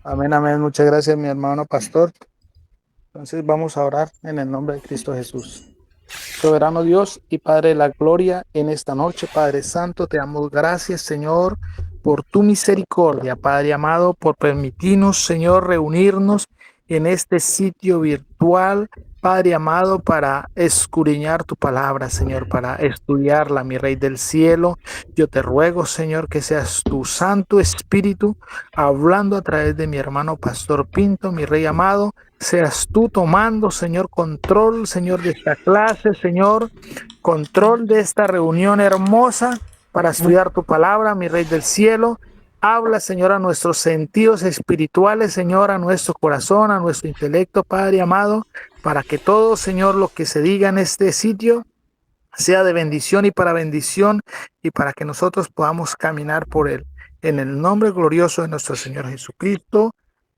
Amén, amén. Muchas gracias, mi hermano pastor. Entonces vamos a orar en el nombre de Cristo Jesús. Soberano Dios y Padre de la gloria, en esta noche, Padre Santo, te damos gracias, Señor, por tu misericordia, Padre amado, por permitirnos, Señor, reunirnos en este sitio virtual, Padre amado, para escudriñar tu palabra, Señor, para estudiarla, mi Rey del cielo. Yo te ruego, Señor, que seas tu Santo Espíritu hablando a través de mi hermano Pastor Pinto, mi Rey amado. Seas tú tomando, Señor, control, Señor, de esta clase, Señor, control de esta reunión hermosa para estudiar tu palabra, mi Rey del cielo. Habla, Señor, a nuestros sentidos espirituales, Señor, a nuestro corazón, a nuestro intelecto, Padre amado, para que todo, Señor, lo que se diga en este sitio sea de bendición y para que nosotros podamos caminar por él. En el nombre glorioso de nuestro Señor Jesucristo.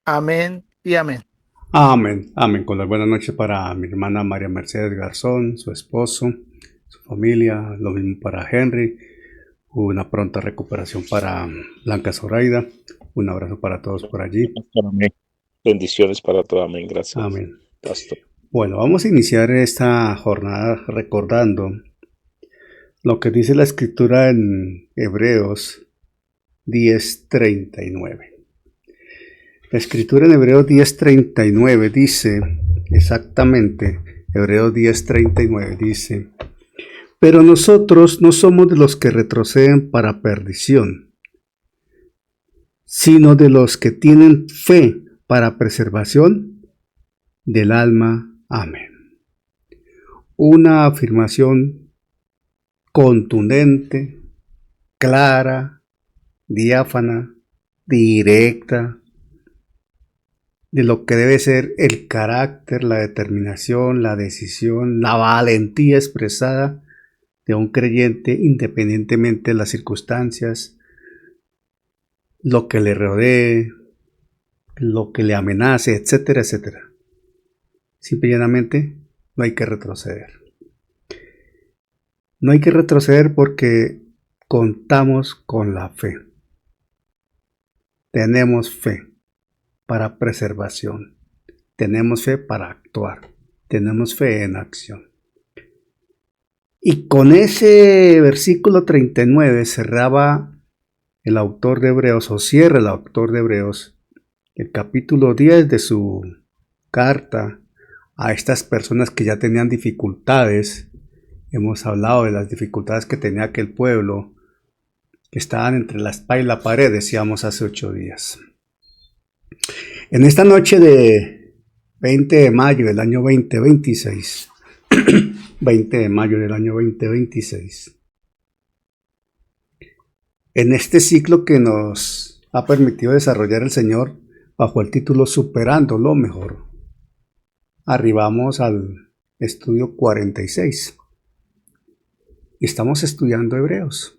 Amén y amén. Amén, amén. Con las buenas noches para mi hermana María Mercedes Garzón, su esposo, su familia, lo mismo para Henry. Una pronta recuperación para Blanca Zoraida. Un abrazo para todos por allí. Amén. Bendiciones para todos. Amén. Gracias, Amén. pastor. Bueno, vamos a iniciar esta jornada recordando lo que dice la escritura en Hebreos 10:39. La escritura en Hebreos 10:39 dice exactamente, Hebreos 10:39 dice: pero nosotros no somos de los que retroceden para perdición, sino de los que tienen fe para preservación del alma. Amén. Una afirmación contundente, clara, diáfana, directa, de lo que debe ser el carácter, la determinación, la decisión, la valentía expresada de un creyente independientemente de las circunstancias, lo que le rodee, lo que le amenace, etcétera, etcétera. Simple y llanamente, no hay que retroceder. No hay que retroceder porque contamos con la fe. Tenemos fe para preservación. Tenemos fe para actuar. Tenemos fe en acción. Y con ese versículo 39 cerraba el autor de Hebreos, o cierra el autor de Hebreos, el capítulo 10 de su carta a estas personas que ya tenían dificultades. Hemos hablado de las dificultades que tenía aquel pueblo, que estaban entre la espada y la pared, decíamos hace 8 días. En esta noche de 20 de mayo del año 2026, 20 de mayo del año 2026, en este ciclo que nos ha permitido desarrollar el Señor bajo el título Superando lo Mejor, arribamos al estudio 46 y estamos estudiando Hebreos.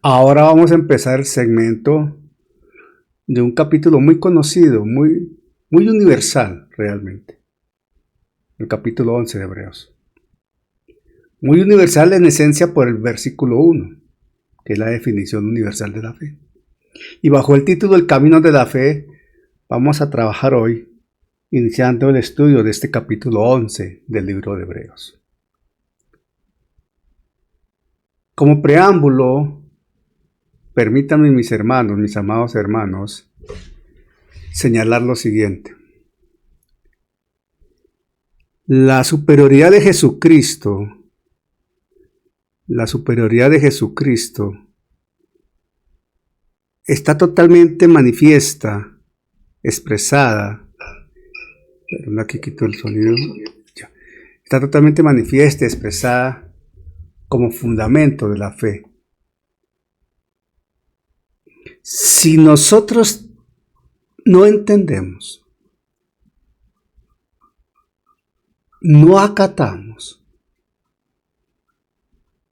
Ahora vamos a empezar el segmento de un capítulo muy conocido, muy universal realmente, el capítulo 11 de Hebreos. Muy universal en esencia por el versículo 1, que es la definición universal de la fe. Y bajo el título El Camino de la Fe, vamos a trabajar hoy, iniciando el estudio de este capítulo 11 del libro de Hebreos. Como preámbulo, permítanme, mis hermanos, mis amados hermanos, señalar lo siguiente. La superioridad de Jesucristo, está totalmente manifiesta, expresada. Perdón, aquí quito el sonido. Ya. Está totalmente manifiesta, expresada como fundamento de la fe. Si nosotros no entendemos no acatamos,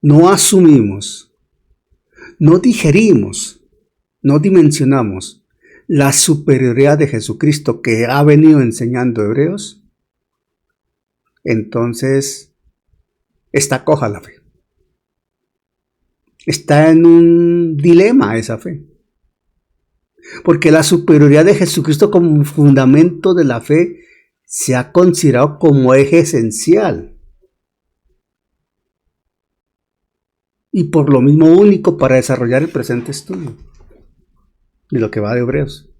no asumimos, no digerimos, no dimensionamos la superioridad de Jesucristo que ha venido enseñando Hebreos, entonces está coja la fe. Está en un dilema esa fe. Porque la superioridad de Jesucristo como fundamento de la fe se ha considerado como eje esencial. Y por lo mismo único para desarrollar el presente estudio de lo que va de Hebreos.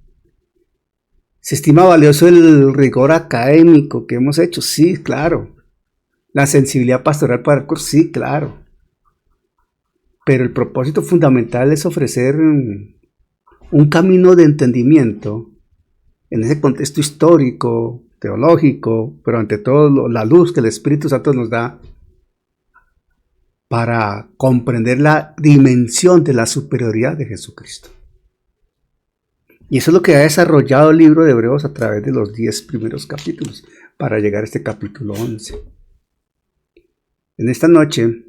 ¿Se estima valioso el rigor académico que hemos hecho? Sí, claro. La sensibilidad pastoral para el curso, sí, claro. Pero el propósito fundamental es ofrecer un camino de entendimiento en ese contexto histórico, teológico, pero ante todo la luz que el Espíritu Santo nos da para comprender la dimensión de la superioridad de Jesucristo. Y eso es lo que ha desarrollado el libro de Hebreos a través de los 10 primeros capítulos para llegar a este capítulo 11. En esta noche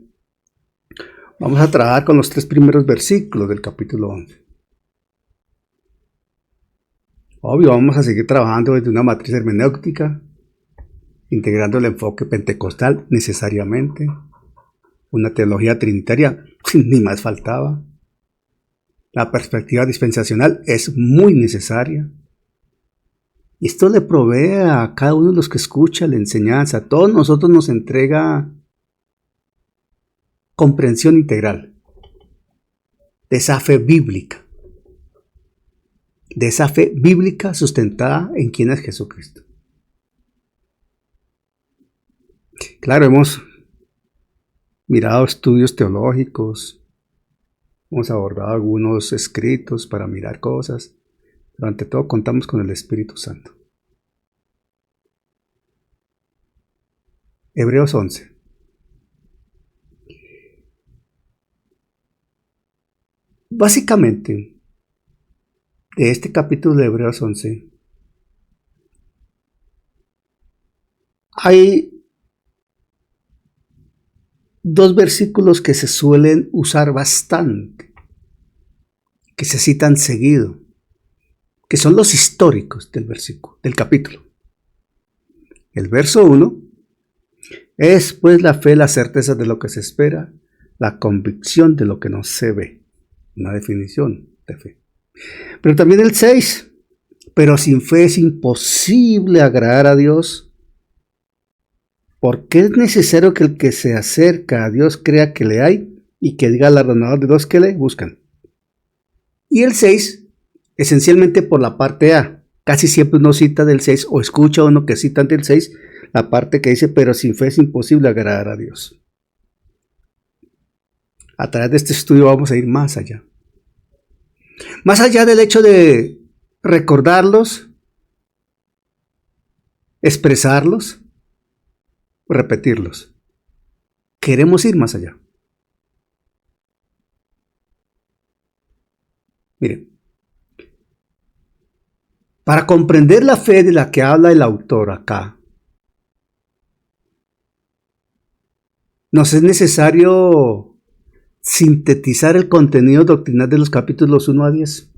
vamos a trabajar con los 3 primeros versículos del capítulo 11. Obvio, vamos a seguir trabajando desde una matriz hermenéutica, integrando el enfoque pentecostal necesariamente, una teología trinitaria, ni más faltaba. La perspectiva dispensacional es muy necesaria. Y esto le provee a cada uno de los que escucha la enseñanza. A todos nosotros nos entrega comprensión integral de esa fe bíblica. De esa fe bíblica sustentada en quién es Jesucristo. Claro, hemos mirado estudios teológicos, hemos abordado algunos escritos para mirar cosas, pero ante todo contamos con el Espíritu Santo. Hebreos 11. Básicamente, de este capítulo de Hebreos 11, hay 2 versículos que se suelen usar bastante, que se citan seguido, que son los históricos del versículo, del capítulo. El verso 1 es pues la fe, la certeza de lo que se espera, la convicción de lo que no se ve. Una definición de fe. Pero también el 6, pero sin fe es imposible agradar a Dios, porque es necesario que el que se acerca a Dios crea que le hay y que diga galardonador de los que le buscan. Y el 6, esencialmente por la parte A, casi siempre uno cita del 6 o escucha uno que cita del 6, la parte que dice, pero sin fe es imposible agradar a Dios. A través de este estudio vamos a ir más allá. Más allá del hecho de recordarlos, expresarlos, repetirlos. Queremos ir más allá. Miren, para comprender la fe de la que habla el autor acá, nos es necesario sintetizar el contenido doctrinal de los capítulos 1 a 10.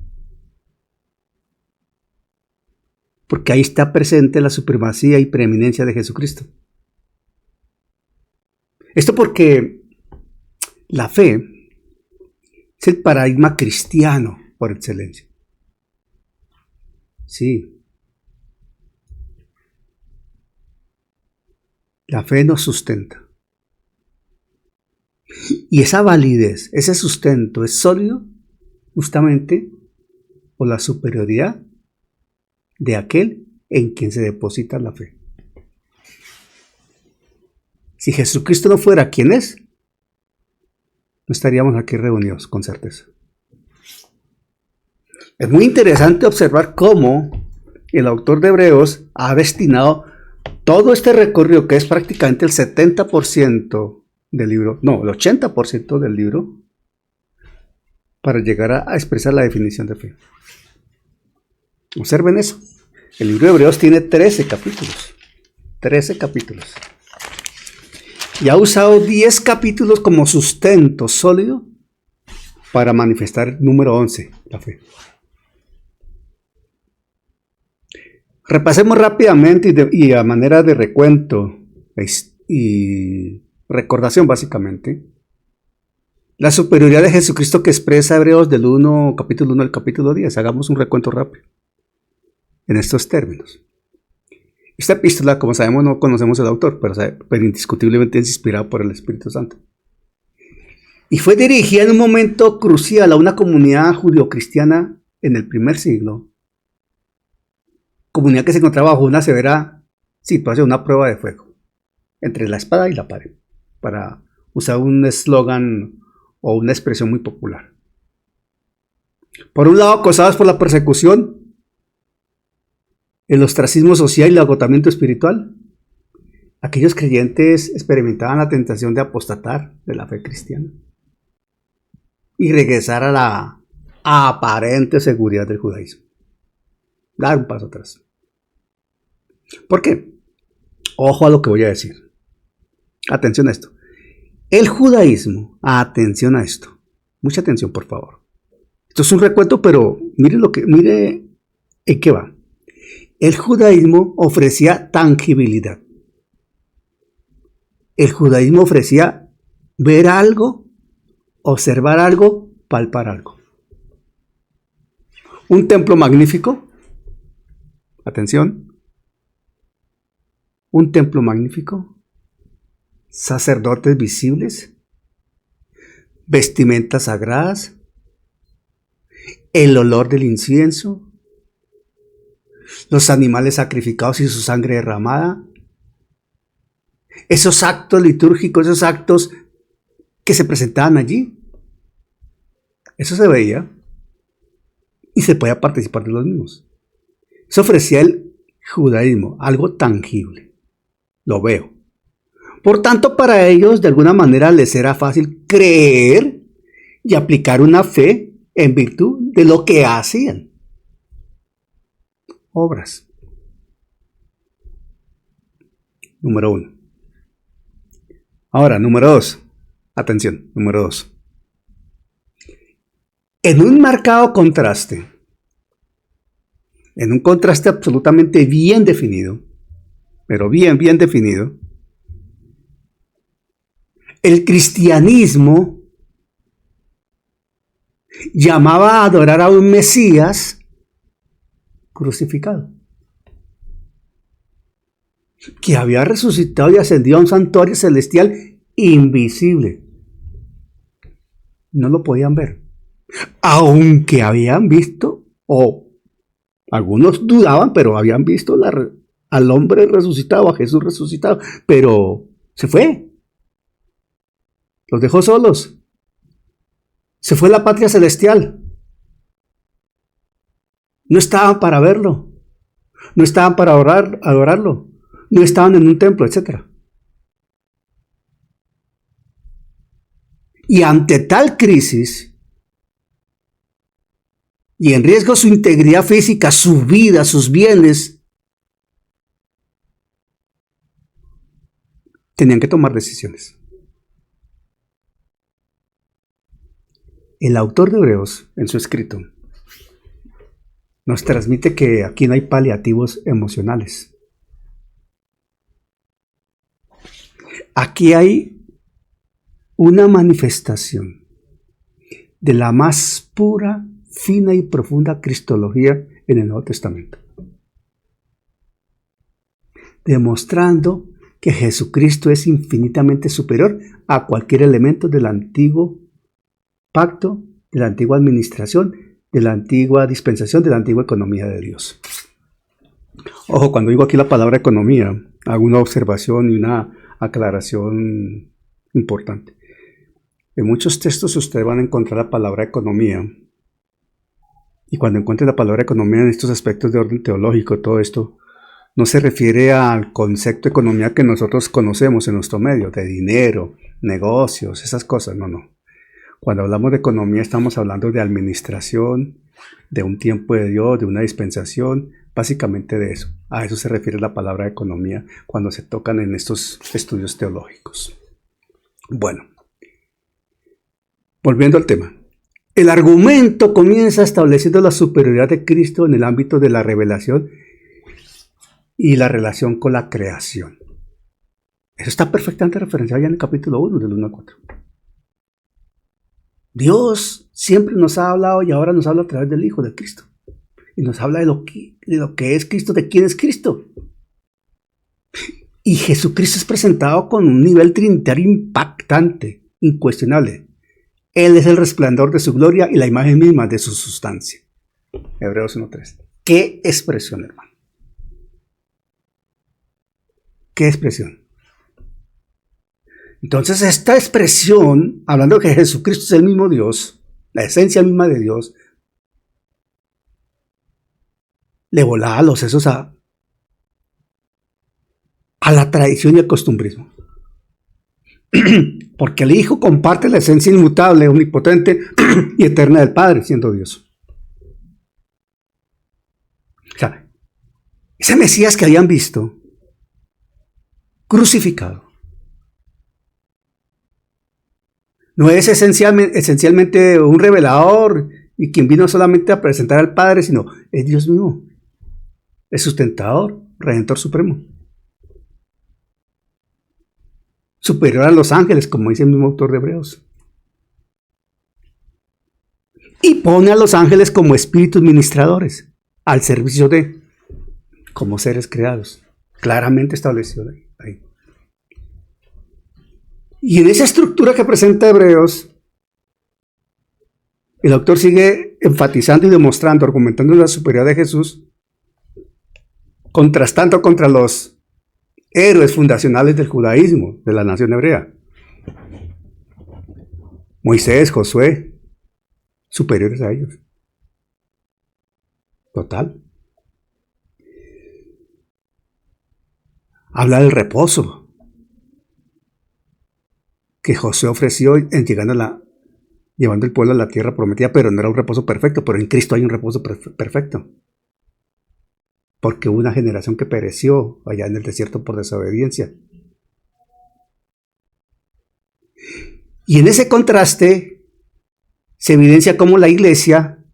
Porque ahí está presente la supremacía y preeminencia de Jesucristo. Esto porque la fe es el paradigma cristiano por excelencia. Sí. La fe nos sustenta. Y esa validez, ese sustento es sólido justamente por la superioridad de aquel en quien se deposita la fe. Si Jesucristo no fuera quien es, no estaríamos aquí reunidos con certeza. Es muy interesante observar cómo el autor de Hebreos ha destinado todo este recorrido, que es prácticamente el 70% del libro, no, el 80% del libro, para llegar a expresar la definición de fe. Observen eso. El libro de Hebreos tiene 13 capítulos. 13 capítulos. Y ha usado 10 capítulos como sustento sólido para manifestar el número 11, la fe. Repasemos rápidamente y a manera de recuento y recordación básicamente, la superioridad de Jesucristo que expresa Hebreos del capítulo 1 al capítulo 10. Hagamos un recuento rápido en estos términos. Esta epístola, como sabemos, no conocemos el autor, pero indiscutiblemente es inspirada por el Espíritu Santo. Y fue dirigida en un momento crucial a una comunidad judio-cristiana en el primer siglo. Comunidad que se encontraba bajo una severa situación, una prueba de fuego, entre la espada y la pared, para usar un eslogan o una expresión muy popular. Por un lado, acosados por la persecución, el ostracismo social y el agotamiento espiritual, aquellos creyentes experimentaban la tentación de apostatar de la fe cristiana y regresar a la aparente seguridad del judaísmo. Dar un paso atrás. ¿Por qué? Ojo a lo que voy a decir. Atención a esto. El judaísmo, atención a esto. Mucha atención, por favor. Esto es un recuento, pero mire en qué va. El judaísmo ofrecía tangibilidad. El judaísmo ofrecía ver algo, observar algo, palpar algo. Un templo magnífico. Atención. Un templo magnífico. Sacerdotes visibles. Vestimentas sagradas. El olor del incienso. Los animales sacrificados y su sangre derramada. Esos actos litúrgicos, esos actos que se presentaban allí. Eso se veía y se podía participar de los mismos. Eso ofrecía el judaísmo, algo tangible. Lo veo. Por tanto, para ellos, de alguna manera, les era fácil creer y aplicar una fe en virtud de lo que hacían. Obras. Número 1. Ahora, número 2. Atención, número 2. En un marcado contraste, en un contraste absolutamente bien definido, pero bien definido, el cristianismo llamaba a adorar a un Mesías crucificado, que había resucitado y ascendido a un santuario celestial invisible. No lo podían ver, aunque habían visto, o algunos dudaban, pero habían visto al hombre resucitado, a Jesús resucitado, pero se fue. Los dejó solos. Se fue a la patria celestial. No estaban para verlo. No estaban para adorarlo. No estaban en un templo, etc. Y ante tal crisis, y en riesgo su integridad física, su vida, sus bienes, tenían que tomar decisiones. El autor de Hebreos, en su escrito, nos transmite que aquí no hay paliativos emocionales. Aquí hay una manifestación de la más pura, fina y profunda cristología en el Nuevo Testamento, demostrando que Jesucristo es infinitamente superior a cualquier elemento del antiguo pacto, de la antigua administración, de la antigua dispensación, de la antigua economía de Dios. Ojo, cuando digo aquí la palabra economía, hago una observación y una aclaración importante. En muchos textos ustedes van a encontrar la palabra economía, y cuando encuentren la palabra economía en estos aspectos de orden teológico, todo esto no se refiere al concepto de economía que nosotros conocemos en nuestro medio, de dinero, negocios, esas cosas, no. Cuando hablamos de economía estamos hablando de administración, de un tiempo de Dios, de una dispensación, Básicamente de eso. A eso se refiere la palabra economía cuando se tocan en estos estudios teológicos. Bueno, volviendo al tema. El argumento comienza estableciendo la superioridad de Cristo en el ámbito de la revelación y la relación con la creación. Eso está perfectamente referenciado ya en el capítulo 1 del 1 al 4. Dios siempre nos ha hablado y ahora nos habla a través del Hijo de Cristo. Y nos habla de lo que es Cristo, de quién es Cristo. Y Jesucristo es presentado con un nivel trinitario impactante, incuestionable. Él es el resplandor de su gloria y la imagen misma de su sustancia. Hebreos 1:3. ¿Qué expresión, hermano? ¿Qué expresión? Entonces esta expresión, hablando de que Jesucristo es el mismo Dios, la esencia misma de Dios, le volaba los sesos a la tradición y al costumbrismo. Porque el Hijo comparte la esencia inmutable, omnipotente y eterna del Padre, siendo Dios. O sea, ese Mesías que habían visto, crucificado, no es esencialmente un revelador y quien vino solamente a presentar al Padre, sino es Dios mismo, el sustentador, redentor supremo. Superior a los ángeles, como dice el mismo autor de Hebreos. Y pone a los ángeles como espíritus ministradores, al servicio de, como seres creados. Claramente establecido ahí. Y en esa estructura que presenta Hebreos, el autor sigue enfatizando y demostrando, argumentando la superioridad de Jesús, contrastando contra los héroes fundacionales del judaísmo, de la nación hebrea. Moisés, Josué, superiores a ellos. Total. Habla del reposo que Josué ofreció llevando el pueblo a la tierra prometida, pero no era un reposo perfecto, pero en Cristo hay un reposo perfecto. Porque hubo una generación que pereció allá en el desierto por desobediencia. Y en ese contraste se evidencia cómo la iglesia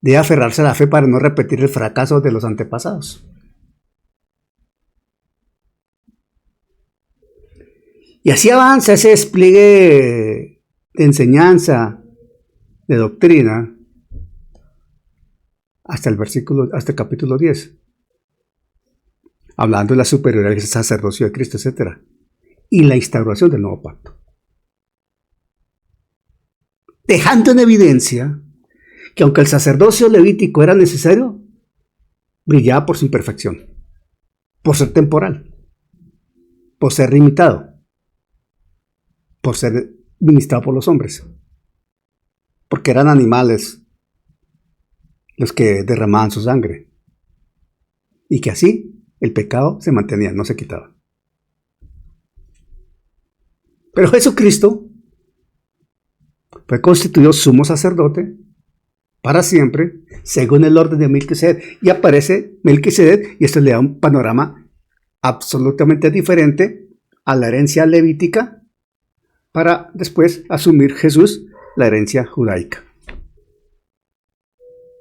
debe aferrarse a la fe para no repetir el fracaso de los antepasados. Y así avanza ese despliegue de enseñanza, de doctrina, hasta el capítulo 10. Hablando de la superioridad del sacerdocio de Cristo, etc. Y la instauración del nuevo pacto. Dejando en evidencia que aunque el sacerdocio levítico era necesario, brillaba por su imperfección, por ser temporal, por ser limitado, por ser ministrado por los hombres, porque eran animales los que derramaban su sangre, y que así el pecado se mantenía, no se quitaba. Pero Jesucristo fue constituido sumo sacerdote para siempre, según el orden de Melquisedec. Y aparece Melquisedec, y esto le da un panorama absolutamente diferente a la herencia levítica, para después asumir Jesús la herencia judaica.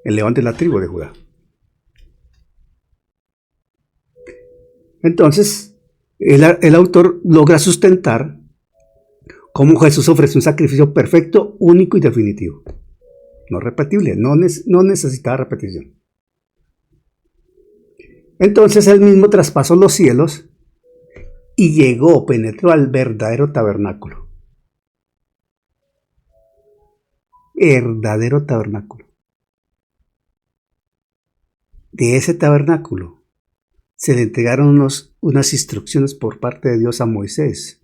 El león de la tribu de Judá. Entonces, el autor logra sustentar cómo Jesús ofreció un sacrificio perfecto, único y definitivo. No repetible, no necesitaba repetición. Entonces él mismo traspasó los cielos y penetró al verdadero tabernáculo. Verdadero tabernáculo. De ese tabernáculo se le entregaron unas instrucciones por parte de Dios a Moisés.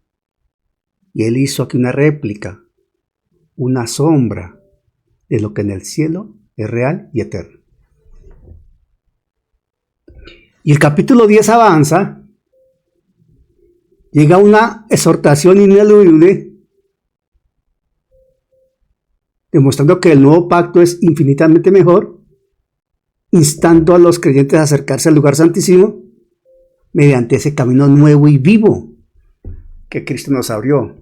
Y él hizo aquí una réplica, una sombra de lo que en el cielo es real y eterno. Y el capítulo 10 avanza, llega una exhortación ineludible, demostrando que el nuevo pacto es infinitamente mejor instando a los creyentes a acercarse al lugar santísimo mediante ese camino nuevo y vivo que Cristo nos abrió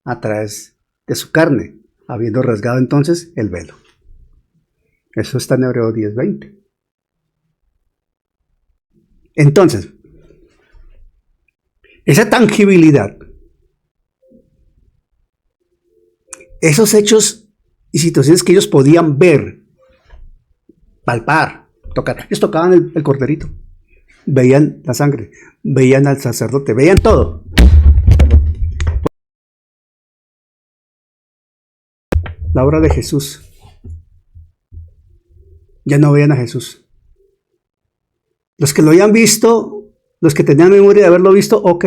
a través de su carne, habiendo rasgado entonces el velo. Eso está en Hebreos 10:20. Entonces, esa tangibilidad, esos hechos y situaciones que ellos podían ver, palpar, tocar. Ellos tocaban el corderito, veían la sangre, veían al sacerdote, veían todo. La obra de Jesús. Ya no veían a Jesús. Los que lo habían visto, los que tenían memoria de haberlo visto, ok,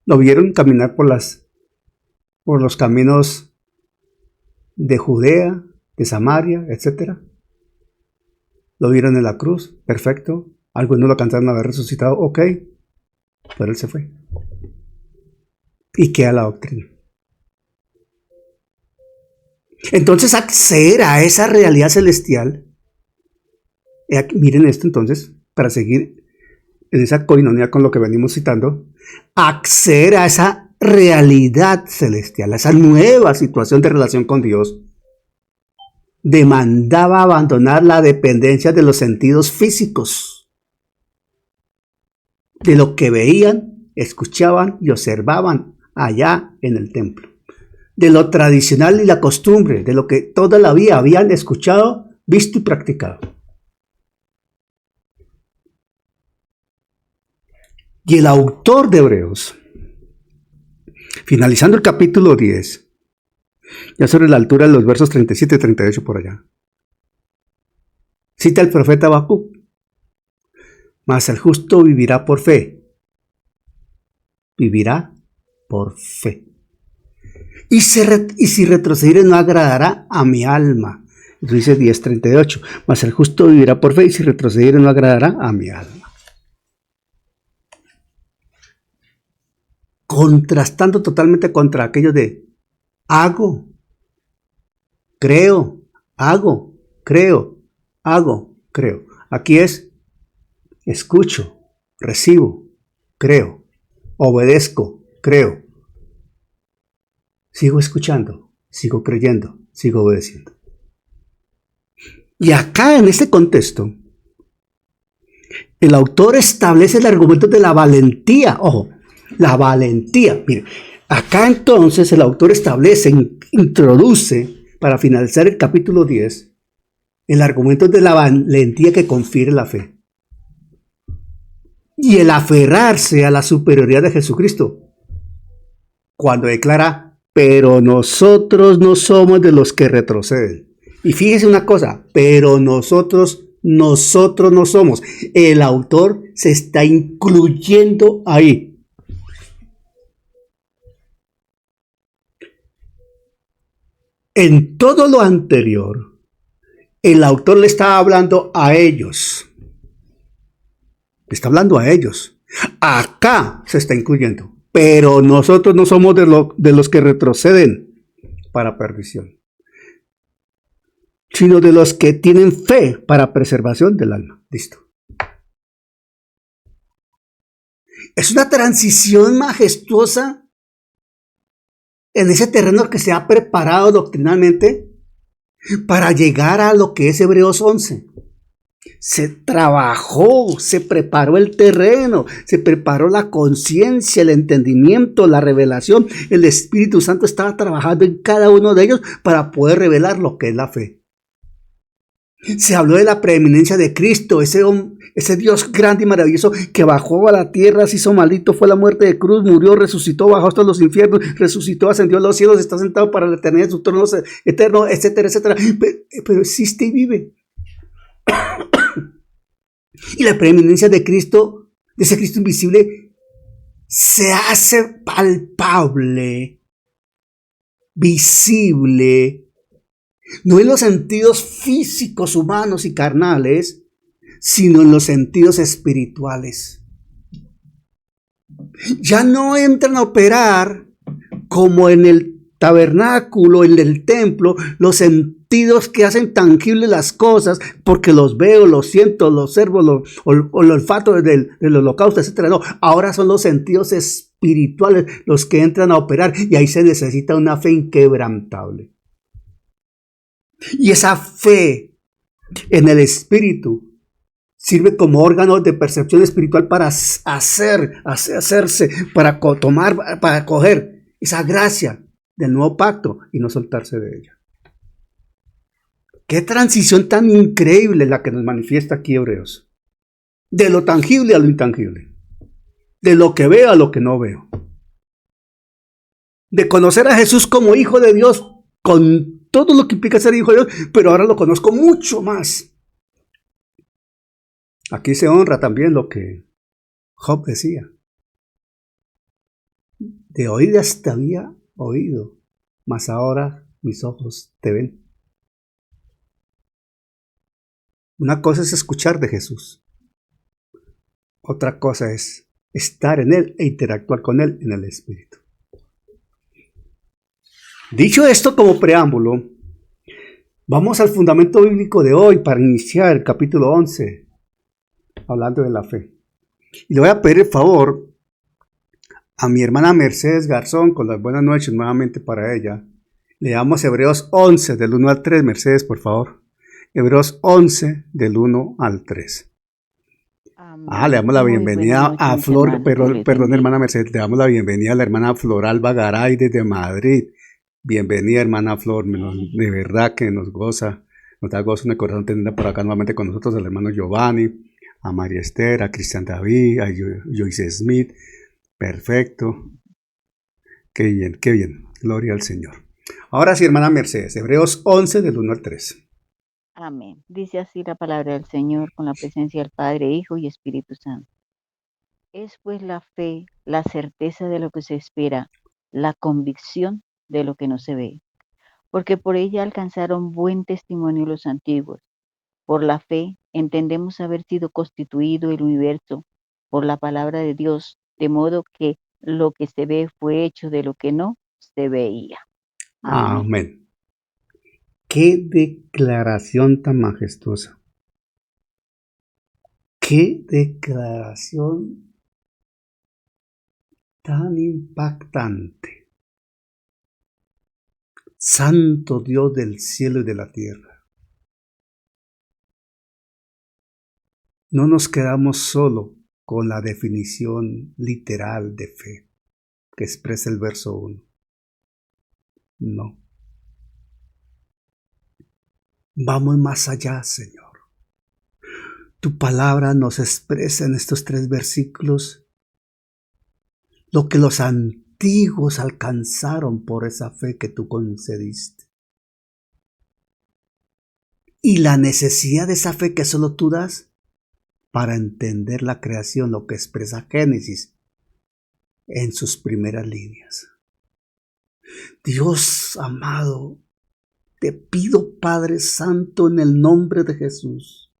lo vieron caminar por los caminos de Judea, de Samaria, etc. Lo vieron en la cruz, perfecto. Algunos lo alcanzaron a haber resucitado, ok, pero él se fue. Y queda la doctrina. Entonces, acceder a esa realidad celestial, miren esto entonces, para seguir en esa coinonía con lo que venimos citando, acceder a esa realidad celestial, a esa nueva situación de relación con Dios, demandaba abandonar la dependencia de los sentidos físicos, de lo que veían, escuchaban y observaban allá en el templo, de lo tradicional y la costumbre, de lo que toda la vida habían escuchado, visto y practicado. Y el autor de Hebreos, finalizando el capítulo 10, ya sobre la altura de los versos 37 y 38 por allá, cita al profeta Habacuc: mas el justo vivirá por fe. Vivirá por fe. Y si retrocediere no agradará a mi alma. Eso dice 10:38. Mas el justo vivirá por fe, y si retrocediere no agradará a mi alma. Contrastando totalmente contra aquello de hago, creo, hago, creo, hago, creo. Aquí es escucho, recibo, creo, obedezco, creo. Sigo escuchando, sigo creyendo, sigo obedeciendo. Y acá en este contexto, el autor establece el argumento de la valentía. Ojo, la valentía. Mire, acá entonces el autor introduce, para finalizar el capítulo 10, el argumento de la valentía que confiere la fe. Y el aferrarse a la superioridad de Jesucristo, cuando declara: pero nosotros no somos de los que retroceden. Y fíjese una cosa, pero nosotros no somos. El autor se está incluyendo ahí. En todo lo anterior, el autor le está hablando a ellos. Le está hablando a ellos. Acá se está incluyendo. Pero nosotros no somos de los que retroceden para perdición, sino de los que tienen fe para preservación del alma. Listo. Es una transición majestuosa en ese terreno que se ha preparado doctrinalmente para llegar a lo que es Hebreos 11. Se trabajó, se preparó el terreno, se preparó la conciencia, el entendimiento, la revelación. El Espíritu Santo estaba trabajando en cada uno de ellos para poder revelar lo que es la fe. Se habló de la preeminencia de Cristo, ese Dios grande y maravilloso que bajó a la tierra, se hizo maldito, fue a la muerte de cruz, murió, resucitó, bajó hasta los infiernos, resucitó, ascendió a los cielos, está sentado para la eternidad en su trono eterno, etcétera, etcétera. Pero existe y vive. Y la preeminencia de Cristo, de ese Cristo invisible, se hace palpable, visible, no en los sentidos físicos, humanos y carnales, sino en los sentidos espirituales. Ya no entran a operar como en el tabernáculo, en el templo, los sentidos sentidos que hacen tangibles las cosas, porque los veo, los siento, los observo, o el olfato del holocausto, etcétera. No, ahora son los sentidos espirituales los que entran a operar, y ahí se necesita una fe inquebrantable. Y esa fe en el Espíritu sirve como órgano de percepción espiritual para hacerse, para tomar, para coger esa gracia del nuevo pacto y no soltarse de ella. Qué transición tan increíble la que nos manifiesta aquí Hebreos. De lo tangible a lo intangible. De lo que veo a lo que no veo. De conocer a Jesús como Hijo de Dios, con todo lo que implica ser Hijo de Dios, pero ahora lo conozco mucho más. Aquí se honra también lo que Job decía. De oídas te había oído, mas ahora mis ojos te ven. Una cosa es escuchar de Jesús. Otra cosa es estar en Él e interactuar con Él en el Espíritu. Dicho esto como preámbulo, vamos al fundamento bíblico de hoy para iniciar el capítulo 11, hablando de la fe. Y le voy a pedir el favor a mi hermana Mercedes Garzón, con las buenas noches nuevamente para ella. Leamos Hebreos 11, del 1 al 3. Mercedes, por favor. Hebreos 11, del 1 al 3. Amén. Le damos la bienvenida a Flor, perdón, hermana. hermana Mercedes, le damos la bienvenida a la hermana Floralba Garay desde Madrid. Bienvenida, hermana Flor, de verdad que nos da gozo en el corazón tenerla por acá nuevamente con nosotros, al hermano Giovanni, a María Esther, a Cristian David, a Joyce Smith. Perfecto. Qué bien. Gloria al Señor. Ahora sí, hermana Mercedes, Hebreos 11, del 1 al 3. Amén. Dice así la palabra del Señor con la presencia del Padre, Hijo y Espíritu Santo. Es pues la fe, la certeza de lo que se espera, la convicción de lo que no se ve. Porque por ella alcanzaron buen testimonio los antiguos. Por la fe entendemos haber sido constituido el universo por la palabra de Dios, de modo que lo que se ve fue hecho de lo que no se veía. Amén. Amén. Qué declaración tan majestuosa. Qué declaración tan impactante. Santo Dios del cielo y de la tierra. No nos quedamos solo con la definición literal de fe que expresa el verso 1. No. Vamos más allá, Señor. Tu palabra nos expresa en estos 3 versículos lo que los antiguos alcanzaron por esa fe que tú concediste. Y la necesidad de esa fe que solo tú das para entender la creación, lo que expresa Génesis en sus primeras líneas. Dios amado, te pido, Padre Santo, en el nombre de Jesús,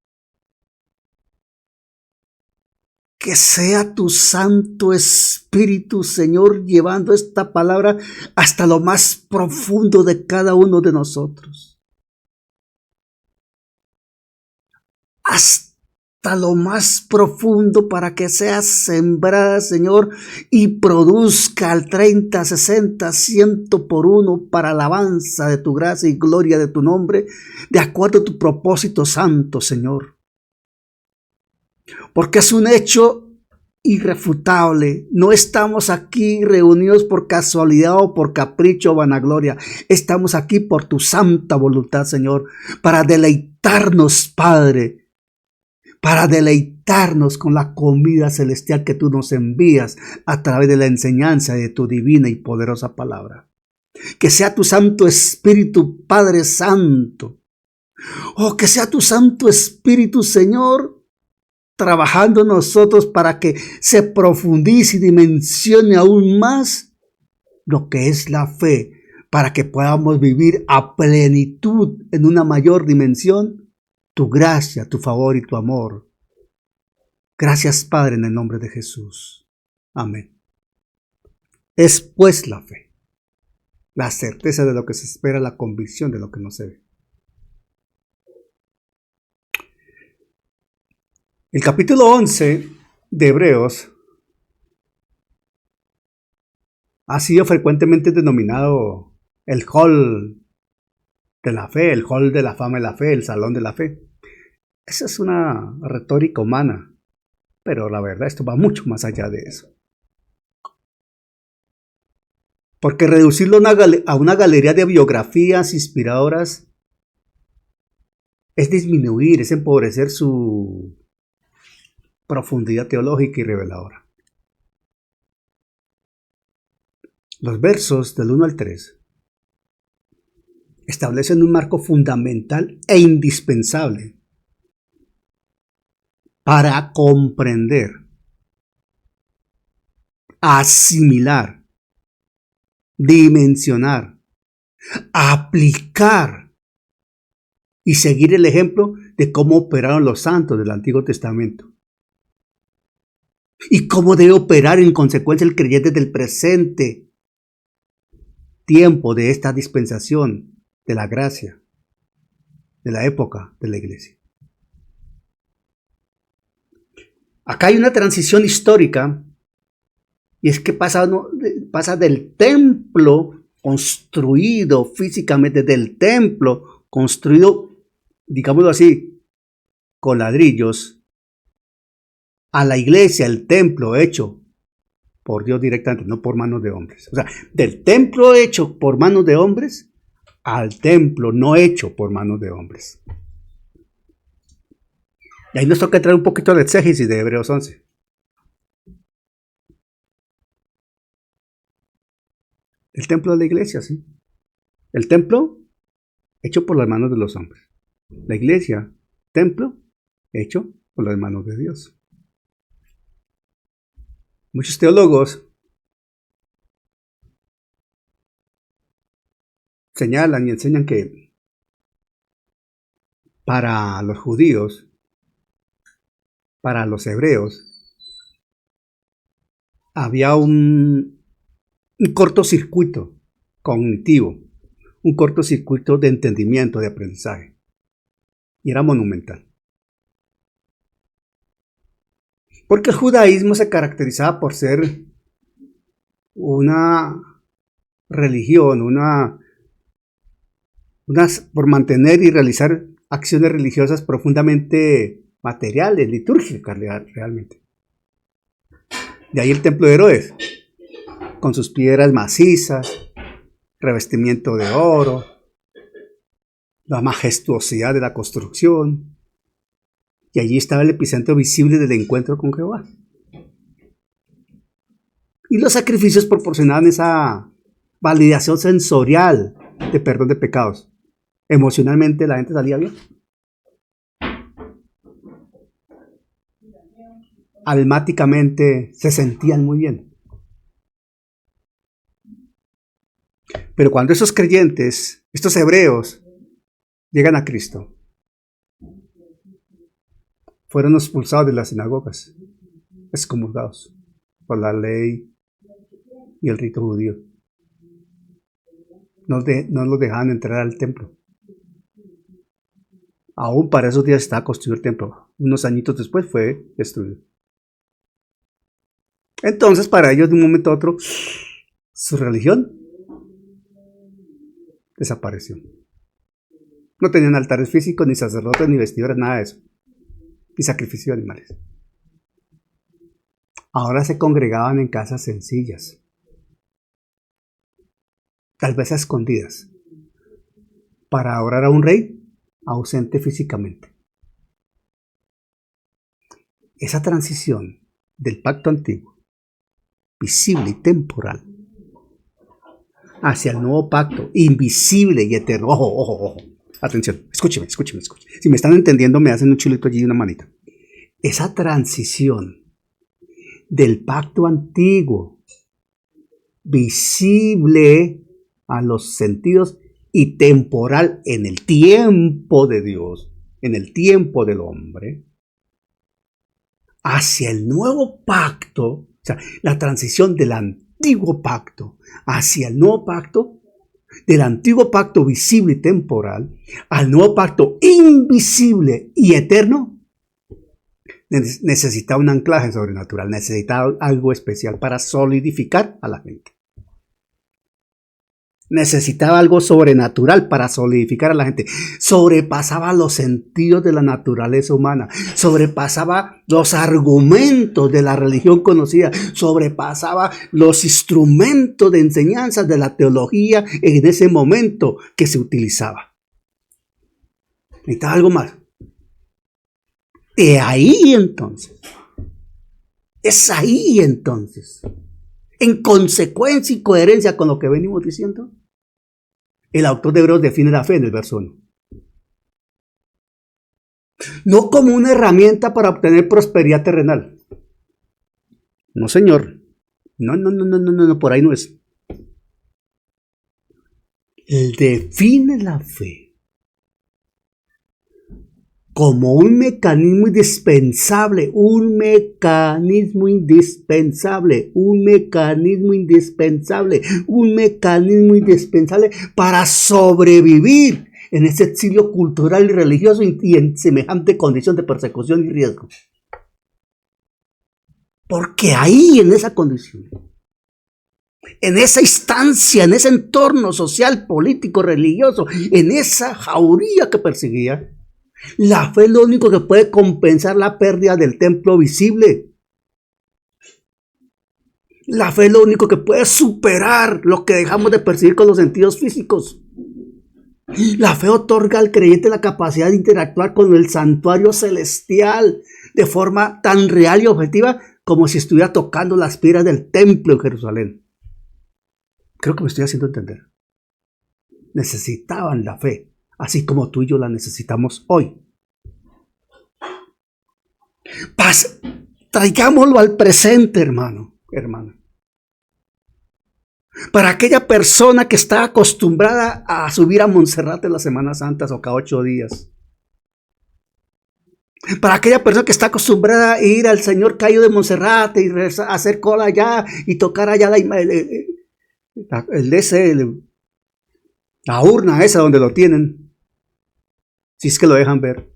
que sea tu Santo Espíritu, Señor, llevando esta palabra hasta lo más profundo de cada uno de nosotros. Hasta lo más profundo para que sea sembrada, Señor, y produzca al 30, 60, 100 por uno para alabanza de tu gracia y gloria de tu nombre, de acuerdo a tu propósito santo, Señor. Porque es un hecho irrefutable. No estamos aquí reunidos por casualidad o por capricho o vanagloria. Estamos aquí por tu santa voluntad, Señor, para deleitarnos, Padre, para deleitarnos con la comida celestial que tú nos envías a través de la enseñanza de tu divina y poderosa palabra. Que sea tu Santo Espíritu, Padre Santo. Oh, que sea tu Santo Espíritu, Señor, trabajando en nosotros para que se profundice y dimensione aún más lo que es la fe, para que podamos vivir a plenitud en una mayor dimensión tu gracia, tu favor y tu amor. Gracias, Padre, en el nombre de Jesús. Amén. Es pues la fe, la certeza de lo que se espera, la convicción de lo que no se ve. El capítulo 11 de Hebreos ha sido frecuentemente denominado el hall de la fe, el hall de la fama de la fe, el salón de la fe. Esa es una retórica humana, pero la verdad esto va mucho más allá de eso. Porque reducirlo a una galería de biografías inspiradoras es disminuir, es empobrecer su profundidad teológica y reveladora. Los versos del 1 al 3 establecen un marco fundamental e indispensable para comprender, asimilar, dimensionar, aplicar y seguir el ejemplo de cómo operaron los santos del Antiguo Testamento y cómo debe operar en consecuencia el creyente del presente tiempo de esta dispensación de la gracia, de la época de la iglesia. Acá hay una transición histórica, y es que pasa del templo construido físicamente, del templo construido, digámoslo así, con ladrillos, a la iglesia, el templo hecho por Dios directamente, no por manos de hombres. O sea, del templo hecho por manos de hombres al templo no hecho por manos de hombres. Y ahí nos toca entrar un poquito al exégesis de Hebreos 11. El templo de la iglesia, sí. El templo hecho por las manos de los hombres. La iglesia, templo hecho por las manos de Dios. Muchos teólogos señalan y enseñan que para los judíos, para los hebreos, había un cortocircuito cognitivo, un cortocircuito de entendimiento, de aprendizaje, y era monumental. Porque el judaísmo se caracterizaba por ser una religión, por mantener y realizar acciones religiosas profundamente materiales, litúrgicas realmente. De ahí el templo de Herodes, con sus piedras macizas, revestimiento de oro, la majestuosidad de la construcción. Y allí estaba el epicentro visible del encuentro con Jehová. Y los sacrificios proporcionaban esa validación sensorial de perdón de pecados. Emocionalmente la gente salía bien. Almáticamente se sentían muy bien. Pero cuando esos creyentes, estos hebreos, llegan a Cristo, fueron expulsados de las sinagogas, excomulgados por la ley y el rito judío. No los dejaban entrar al templo. Aún para esos días estaba construido el templo. Unos añitos después fue destruido. Entonces, para ellos, de un momento a otro, su religión desapareció. No tenían altares físicos, ni sacerdotes, ni vestiduras, nada de eso. Ni sacrificio de animales. Ahora se congregaban en casas sencillas, tal vez a escondidas, para adorar a un rey ausente físicamente. Esa transición del pacto antiguo, visible y temporal, hacia el nuevo pacto, invisible y eterno. Ojo. Atención, escúcheme. Si me están entendiendo, me hacen un chulito allí y una manita. Esa transición del pacto antiguo, visible a los sentidos y temporal en el tiempo de Dios, en el tiempo del hombre, hacia el nuevo pacto, o sea, la transición del antiguo pacto hacia el nuevo pacto, del antiguo pacto visible y temporal al nuevo pacto invisible y eterno, necesitaba un anclaje sobrenatural, necesitaba algo especial para solidificar a la gente. Necesitaba algo sobrenatural para solidificar a la gente. Sobrepasaba los sentidos de la naturaleza humana. Sobrepasaba los argumentos de la religión conocida. Sobrepasaba los instrumentos de enseñanza de la teología en ese momento que se utilizaba. Necesitaba algo más. De ahí entonces. Es ahí entonces. En consecuencia y coherencia con lo que venimos diciendo, el autor de Hebreos define la fe en el verso 1. No como una herramienta para obtener prosperidad terrenal. No, señor. No, por ahí no es. Él define la fe como un mecanismo indispensable, para sobrevivir en ese exilio cultural y religioso y en semejante condición de persecución y riesgo. Porque ahí, en esa condición, en esa instancia, en ese entorno social, político, religioso, en esa jauría que perseguía, la fe es lo único que puede compensar la pérdida del templo visible. La fe es lo único que puede superar lo que dejamos de percibir con los sentidos físicos. La fe otorga al creyente la capacidad de interactuar con el santuario celestial de forma tan real y objetiva como si estuviera tocando las piedras del templo en Jerusalén. Creo que me estoy haciendo entender. Necesitaban la fe, así como tú y yo la necesitamos hoy. Traigámoslo al presente, hermana. Para aquella persona que está acostumbrada a subir a Montserrat en las Semanas Santas o cada 8 días. Para aquella persona que está acostumbrada a ir al Señor Caído de Montserrat y hacer cola allá y tocar allá la urna esa donde lo tienen. Si es que lo dejan ver.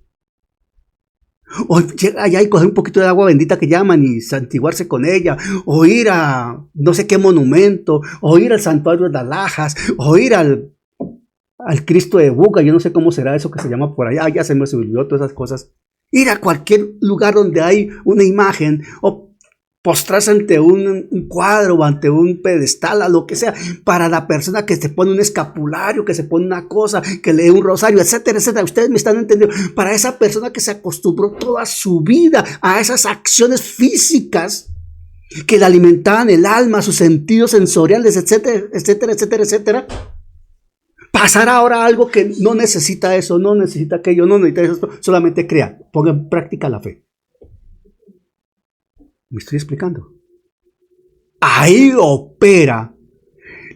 O llegar allá y coger un poquito de agua bendita que llaman y santiguarse con ella. O ir a no sé qué monumento. O ir al santuario de las Lajas. O ir al Cristo de Buga. Yo no sé cómo será eso que se llama por allá. Ya se me olvidó todas esas cosas. Ir a cualquier lugar donde hay una imagen. O postrarse ante un cuadro o ante un pedestal, a lo que sea, para la persona que se pone un escapulario, que se pone una cosa, que lee un rosario, etcétera, etcétera. Ustedes me están entendiendo. Para esa persona que se acostumbró toda su vida a esas acciones físicas que le alimentaban el alma, sus sentidos sensoriales, etcétera, etcétera, etcétera, etcétera. Pasar ahora a algo que no necesita eso, no necesita aquello, no necesita eso, solamente crea, ponga en práctica la fe. ¿Me estoy explicando? Ahí opera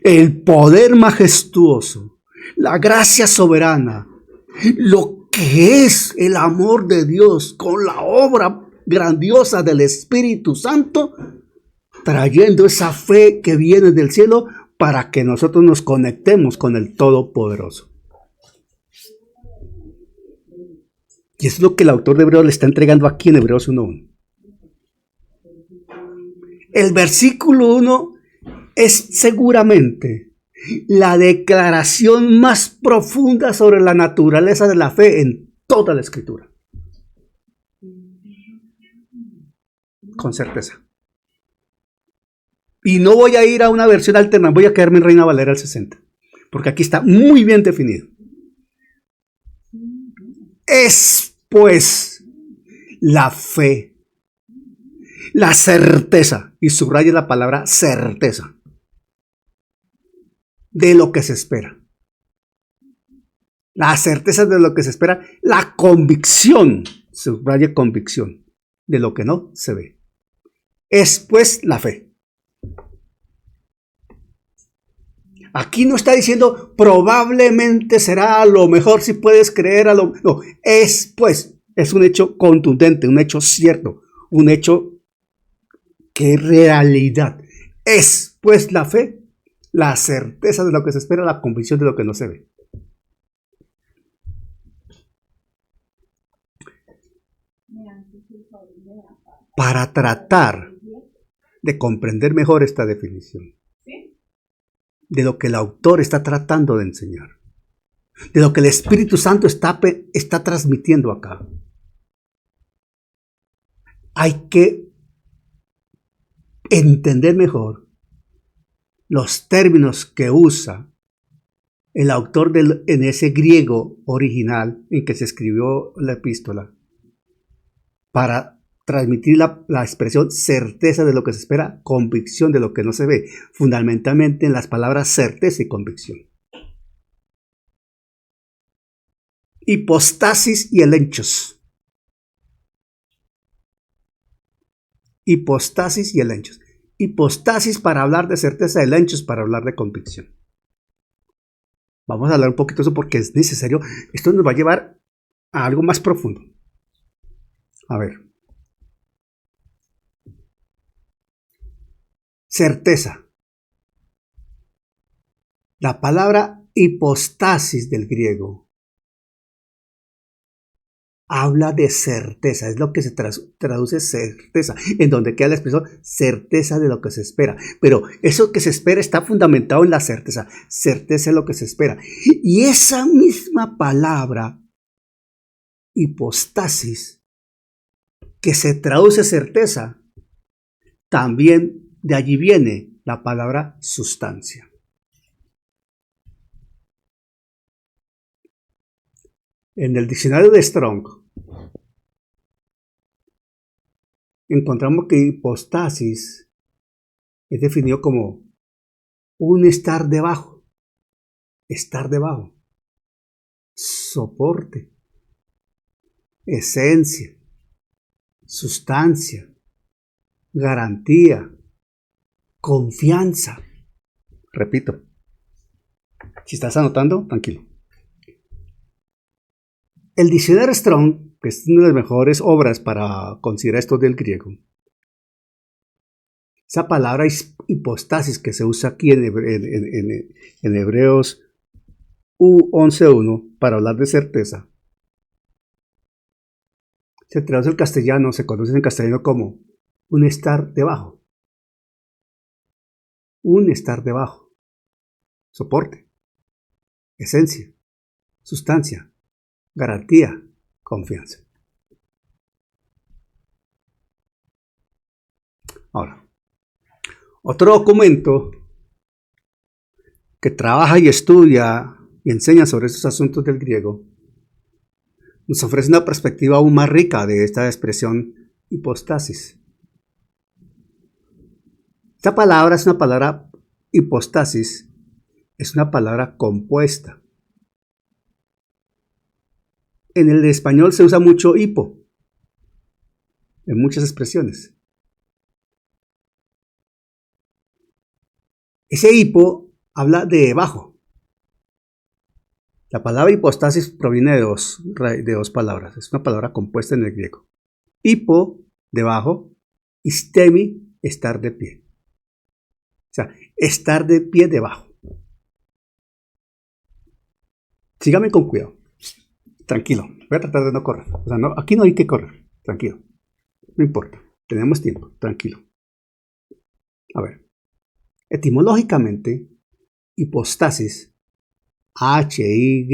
el poder majestuoso, la gracia soberana, lo que es el amor de Dios con la obra grandiosa del Espíritu Santo, trayendo esa fe que viene del cielo para que nosotros nos conectemos con el Todopoderoso. Y es lo que el autor de Hebreos le está entregando aquí en Hebreos 1:1. El versículo 1 es seguramente la declaración más profunda sobre la naturaleza de la fe en toda la Escritura. Con certeza. Y no voy a ir a una versión alterna, voy a quedarme en Reina Valera al 60, porque aquí está muy bien definido. Es pues la fe, la certeza, y subraye la palabra certeza, de lo que se espera. La certeza de lo que se espera, la convicción, subraye convicción, de lo que no se ve. Es pues la fe. Aquí no está diciendo probablemente será a lo mejor si puedes creer a lo... No, es pues, es un hecho contundente, un hecho cierto, un hecho que es realidad. Es pues la fe, la certeza de lo que se espera, la convicción de lo que no se ve. para tratar de comprender mejor esta definición, de lo que el autor está tratando de enseñar, de lo que el Espíritu Santo está transmitiendo acá. Hay que entender mejor los términos que usa el autor en ese griego original en que se escribió la epístola para transmitir la expresión certeza de lo que se espera, convicción de lo que no se ve, fundamentalmente en las palabras certeza y convicción. Hipostasis y elenchos. Hipostasis y elenchos. Hipostasis para hablar de certeza, elenchos para hablar de convicción. Vamos a hablar un poquito de eso porque es necesario. Esto nos va a llevar a algo más profundo. A ver. Certeza. La palabra hipostasis del griego habla de certeza, es lo que se traduce certeza, en donde queda la expresión certeza de lo que se espera. Pero eso que se espera está fundamentado en la certeza, certeza de lo que se espera. Y esa misma palabra, hipostasis, que se traduce certeza, también de allí viene la palabra sustancia. En el diccionario de Strong encontramos que hipostasis es definido como un estar debajo, soporte, esencia, sustancia, garantía, confianza. Repito, si estás anotando, tranquilo. El diccionario Strong, que es una de las mejores obras para considerar esto del griego, esa palabra hipostasis que se usa aquí en Hebreos 11.1 para hablar de certeza, se traduce al castellano, se conoce en castellano como un estar debajo. Un estar debajo. Soporte, esencia, sustancia, garantía, confianza. Ahora, otro documento que trabaja y estudia y enseña sobre estos asuntos del griego nos ofrece una perspectiva aún más rica de esta expresión hipostasis. Esta palabra es una palabra hipostasis, es una palabra compuesta. En el español se usa mucho hipo, en muchas expresiones. Ese hipo habla de debajo. La palabra hipostasis proviene de dos palabras, es una palabra compuesta en el griego. Hipo, debajo, istemi, estar de pie. O sea, estar de pie debajo. Sígame con cuidado. Tranquilo, voy a tratar de no correr. O sea, no, aquí no hay que correr. Tranquilo. No importa. Tenemos tiempo. Tranquilo. A ver. Etimológicamente, hipostasis, H-Y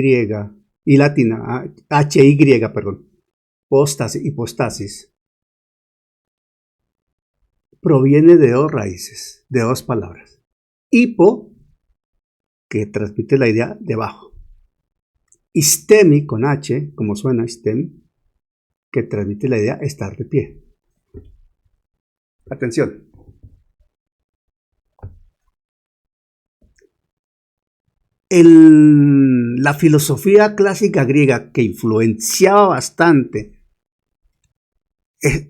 y latina, H-Y, perdón. Hipostasis, proviene de dos raíces, de dos palabras. Hipo, que transmite la idea debajo. Istemi, con H, como suena istemi, que transmite la idea estar de pie. Atención. La filosofía clásica griega que influenciaba bastante,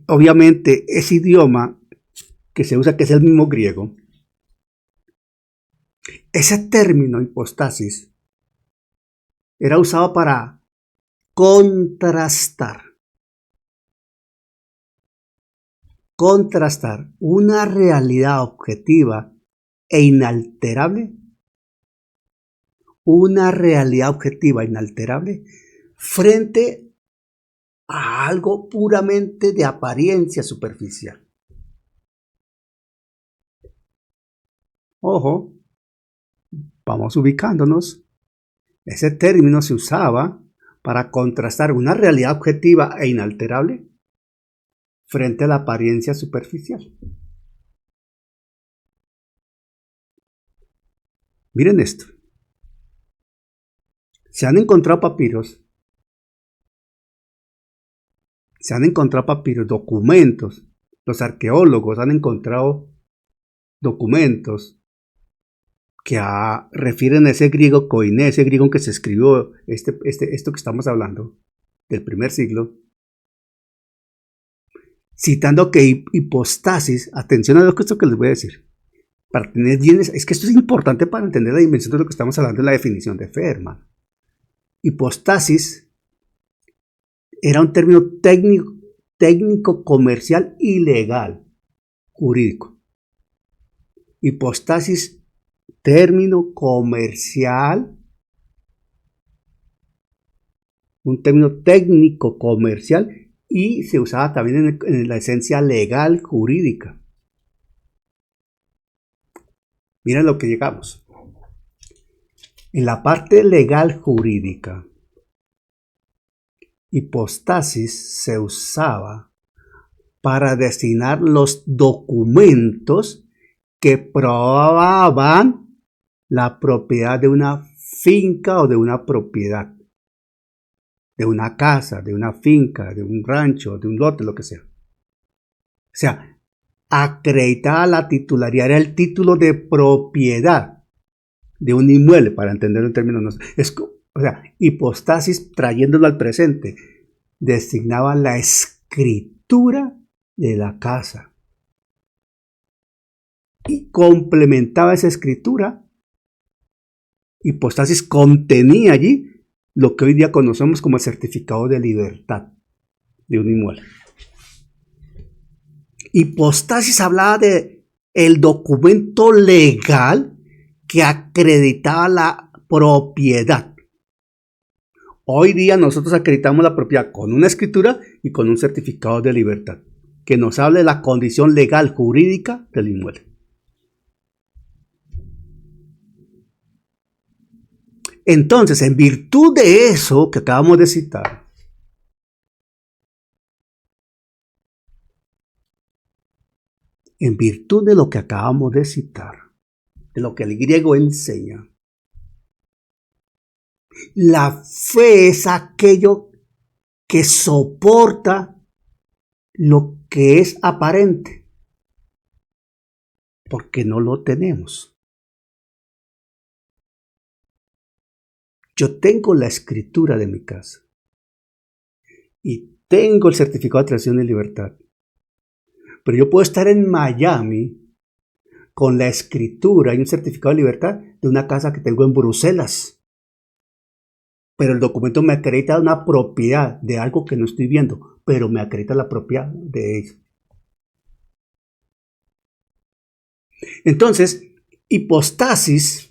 obviamente, ese idioma que se usa, que es el mismo griego, ese término hipostasis era usado para contrastar una realidad objetiva e inalterable, frente a algo puramente de apariencia superficial. Ojo, vamos ubicándonos. Ese término se usaba para contrastar una realidad objetiva e inalterable frente a la apariencia superficial. Miren esto. Se han encontrado papiros, documentos. Los arqueólogos han encontrado documentos que refieren a ese griego koiné, ese griego en que se escribió esto que estamos hablando, del primer siglo, citando que hipostasis, atención a esto que les voy a decir, para tener bien, es que esto es importante para entender la dimensión de lo que estamos hablando en la definición de fe, hermano. Hipostasis era un término técnico, comercial y legal, jurídico. Hipostasis, término comercial, un término técnico comercial y se usaba también en la esencia legal jurídica. Miren lo que llegamos. En la parte legal jurídica, hipostasis se usaba para designar los documentos que probaban la propiedad de una finca o de una propiedad, de una casa, de una finca, de un rancho, de un lote, lo que sea. O sea, acreditada la titularidad, era el título de propiedad de un inmueble, para entenderlo en términos. O sea, hipostasis, trayéndolo al presente, designaba la escritura de la casa y complementaba esa escritura. Hipostasis contenía allí lo que hoy día conocemos como el certificado de libertad de un inmueble. Hipostasis hablaba de el documento legal que acreditaba la propiedad. Hoy día nosotros acreditamos la propiedad con una escritura y con un certificado de libertad que nos habla de la condición legal jurídica del inmueble. Entonces, en virtud de eso que acabamos de citar, en virtud de lo que acabamos de citar, de lo que el griego enseña, la fe es aquello que soporta lo que es aparente, porque no lo tenemos. Yo tengo la escritura de mi casa y tengo el certificado de creación de libertad, pero yo puedo estar en Miami con la escritura y un certificado de libertad de una casa que tengo en Bruselas. Pero el documento me acredita una propiedad de algo que no estoy viendo, pero me acredita la propiedad de ello. Entonces, hipostasis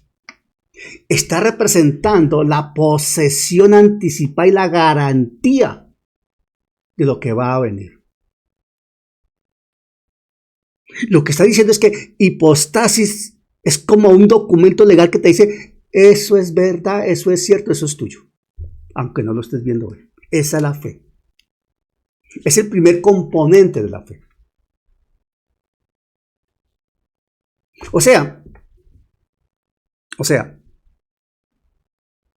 está representando la posesión anticipada y la garantía de lo que va a venir. Lo que está diciendo es que hipostasis es como un documento legal que te dice, eso es verdad, eso es cierto, eso es tuyo, aunque no lo estés viendo hoy. Esa es la fe. Es el primer componente de la fe. O sea,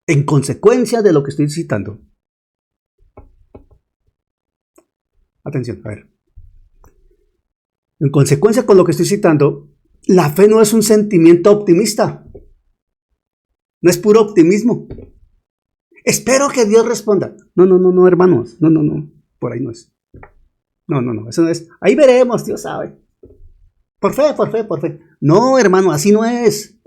en consecuencia de lo que estoy citando, atención, a ver. En consecuencia con lo que estoy citando, la fe no es un sentimiento optimista. No es puro optimismo. Espero que Dios responda. No, hermanos. No. Por ahí no es. No. Eso no es. Ahí veremos, Dios sabe. Por fe. No, hermano, así no es.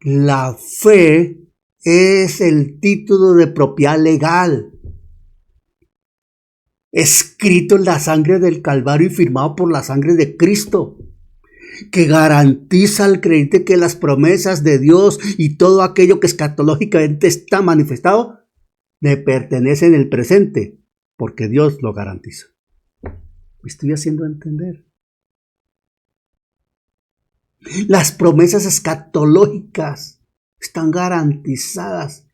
La fe es el título de propiedad legal, escrito en la sangre del Calvario y firmado por la sangre de Cristo. que garantiza al creyente que las promesas de Dios y todo aquello que escatológicamente está manifestado le pertenece en el presente, porque Dios lo garantiza. ¿Me estoy haciendo entender? Las promesas escatológicas están garantizadas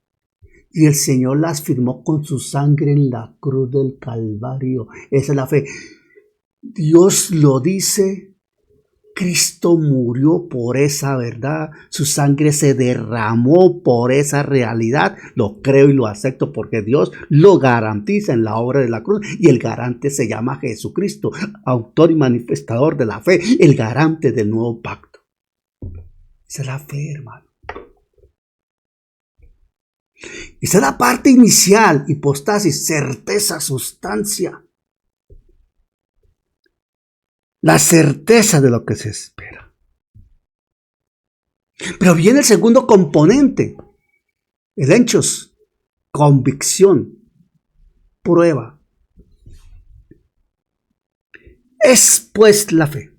y el Señor las firmó con su sangre en la cruz del Calvario. Esa es la fe. Dios lo dice. Cristo murió por esa verdad, su sangre se derramó por esa realidad. Lo creo y lo acepto porque Dios lo garantiza en la obra de la cruz y el garante se llama Jesucristo, autor y manifestador de la fe, el garante del nuevo pacto. Esa es la fe, hermano. Esa es la parte inicial, hipostasis, certeza, sustancia. La certeza de lo que se espera. Pero viene el segundo componente, el hechos, convicción, prueba. Es pues la fe,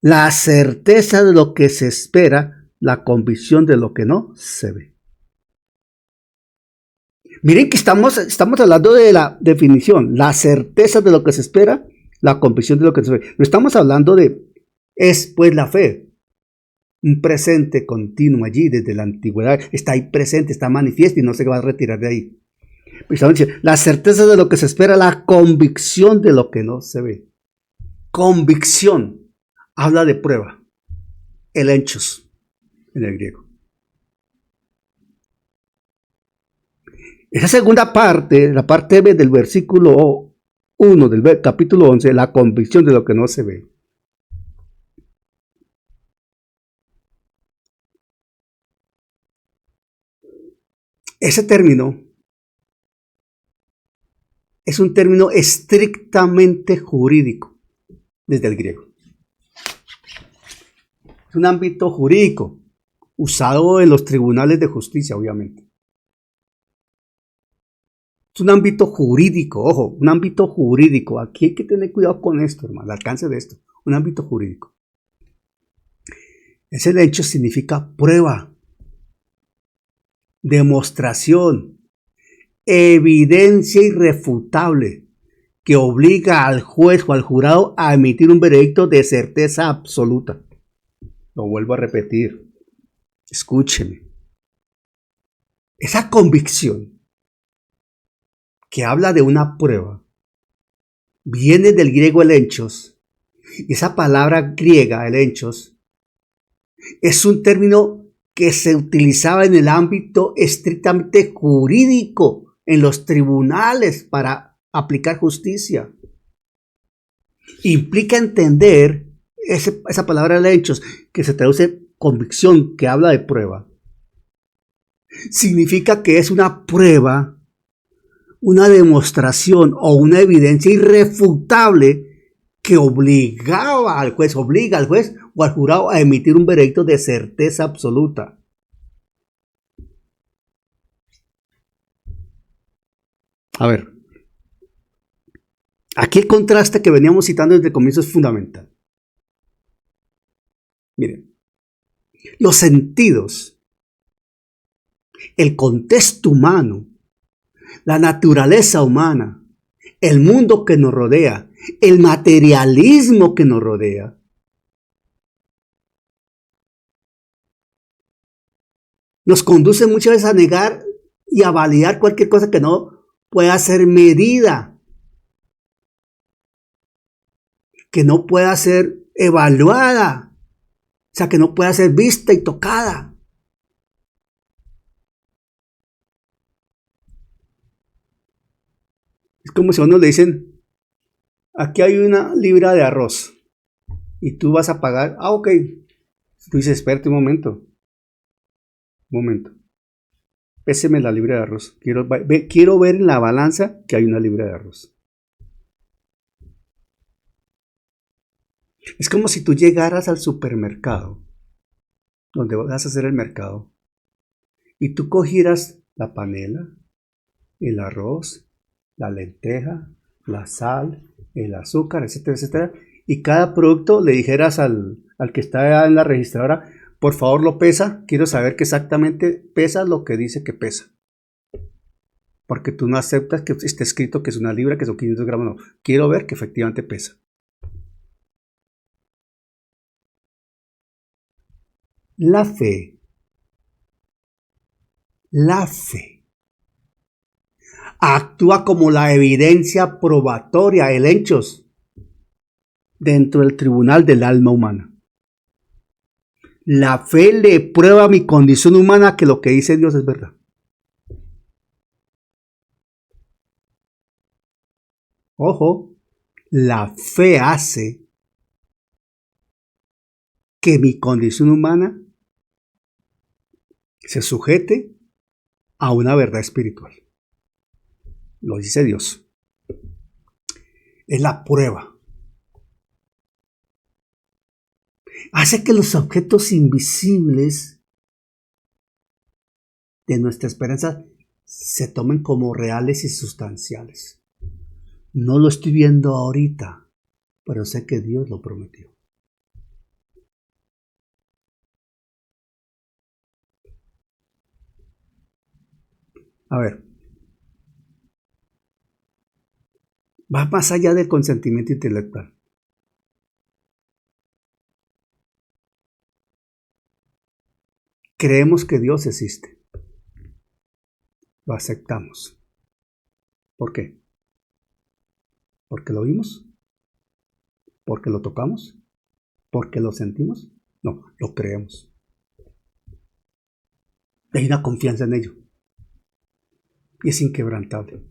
la certeza de lo que se espera, la convicción de lo que no se ve. Miren que estamos hablando de la definición, la certeza de lo que se espera, la convicción de lo que se ve. No estamos hablando de, es pues la fe, un presente continuo allí desde la antigüedad, está ahí presente, está manifiesto y no se va a retirar de ahí. Estamos diciendo, la certeza de lo que se espera, la convicción de lo que no se ve. Convicción, habla de prueba, el hechos en el griego. Esa segunda parte, la parte B del versículo 1 del capítulo 11, la convicción de lo que no se ve. Ese término es un término estrictamente jurídico desde el griego. Es un ámbito jurídico usado en los tribunales de justicia, obviamente. Es un ámbito jurídico, ojo, un ámbito jurídico. Aquí hay que tener cuidado con esto, hermano, el alcance de esto. Un ámbito jurídico. Ese hecho significa prueba, demostración, evidencia irrefutable que obliga al juez o al jurado a emitir un veredicto de certeza absoluta. Lo vuelvo a repetir. Escúcheme. Esa convicción que habla de una prueba, viene del griego elenchos, y esa palabra griega, elenchos, es un término que se utilizaba en el ámbito estrictamente jurídico, en los tribunales para aplicar justicia. Implica entender esa palabra elenchos, que se traduce convicción, que habla de prueba. Significa que es una prueba, una demostración o una evidencia irrefutable que obliga al juez o al jurado a emitir un veredicto de certeza absoluta. A ver, aquí el contraste que veníamos citando desde el comienzo es fundamental. Miren, los sentidos, el contexto humano, la naturaleza humana, el mundo que nos rodea, el materialismo que nos rodea, nos conduce muchas veces a negar y a validar cualquier cosa que no pueda ser medida, que no pueda ser evaluada, o sea, que no pueda ser vista y tocada. Es como si a uno le dicen, aquí hay una libra de arroz y tú vas a pagar, ok. Tú dices, espérate un momento, péseme la libra de arroz, quiero ver en la balanza que hay una libra de arroz. Es como si tú llegaras al supermercado, donde vas a hacer el mercado, y tú cogieras la panela, el arroz, la lenteja, la sal, el azúcar, etcétera, etcétera, y cada producto le dijeras al que está en la registradora, por favor lo pesa, quiero saber que exactamente pesa lo que dice que pesa. Porque tú no aceptas que esté escrito que es 1 libra, que son 500 gramos, no. Quiero ver que efectivamente pesa. La fe actúa como la evidencia probatoria, el hechos, dentro del tribunal del alma humana. La fe le prueba a mi condición humana que lo que dice Dios es verdad. Ojo, la fe hace que mi condición humana se sujete a una verdad espiritual. Lo dice Dios. Es la prueba. Hace que los objetos invisibles de nuestra esperanza se tomen como reales y sustanciales. No lo estoy viendo ahorita, pero sé que Dios lo prometió. A ver, va más allá del consentimiento intelectual. Creemos que Dios existe. Lo aceptamos. ¿Por qué? ¿Porque lo vimos? ¿Porque lo tocamos? ¿Porque lo sentimos? No, lo creemos. Hay una confianza en ello. Y es inquebrantable.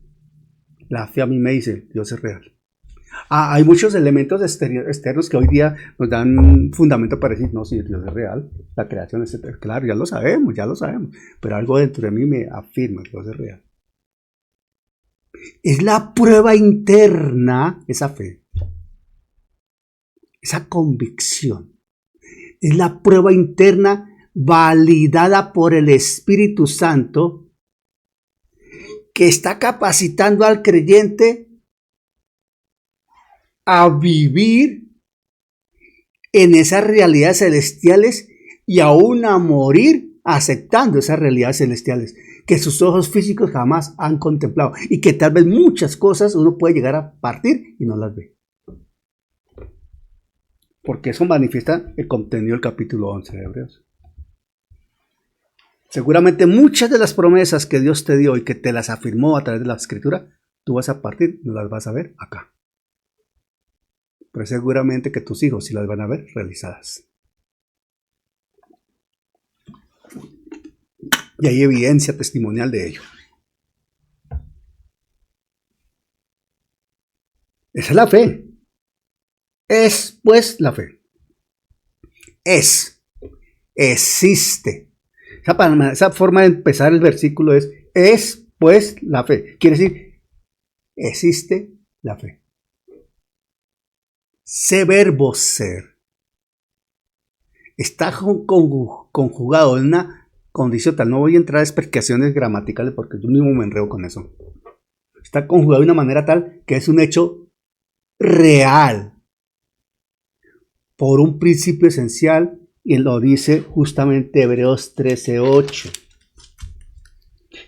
La fe a mí me dice, Dios es real. Hay muchos elementos externos que hoy día nos dan fundamento para decir, no, sí, Dios es real, la creación es eterna. Claro, ya lo sabemos, pero algo dentro de mí me afirma que Dios es real. Es la prueba interna, esa fe, esa convicción, es la prueba interna validada por el Espíritu Santo que está capacitando al creyente a vivir en esas realidades celestiales y aún a morir aceptando esas realidades celestiales que sus ojos físicos jamás han contemplado y que tal vez muchas cosas uno puede llegar a partir y no las ve. Porque eso manifiesta el contenido del capítulo 11 de Hebreos. Seguramente muchas de las promesas que Dios te dio y que te las afirmó a través de la Escritura, tú vas a partir y no las vas a ver acá. Pero seguramente que tus hijos sí las van a ver realizadas. Y hay evidencia testimonial de ello. Esa es la fe. Es pues la fe. Existe. Esa forma de empezar el versículo es pues la fe. Quiere decir, existe la fe. Ese verbo ser está conjugado en una condición tal. No voy a entrar a explicaciones gramaticales porque yo mismo me enredo con eso. Está conjugado de una manera tal que es un hecho real por un principio esencial. Y lo dice justamente Hebreos 13:8.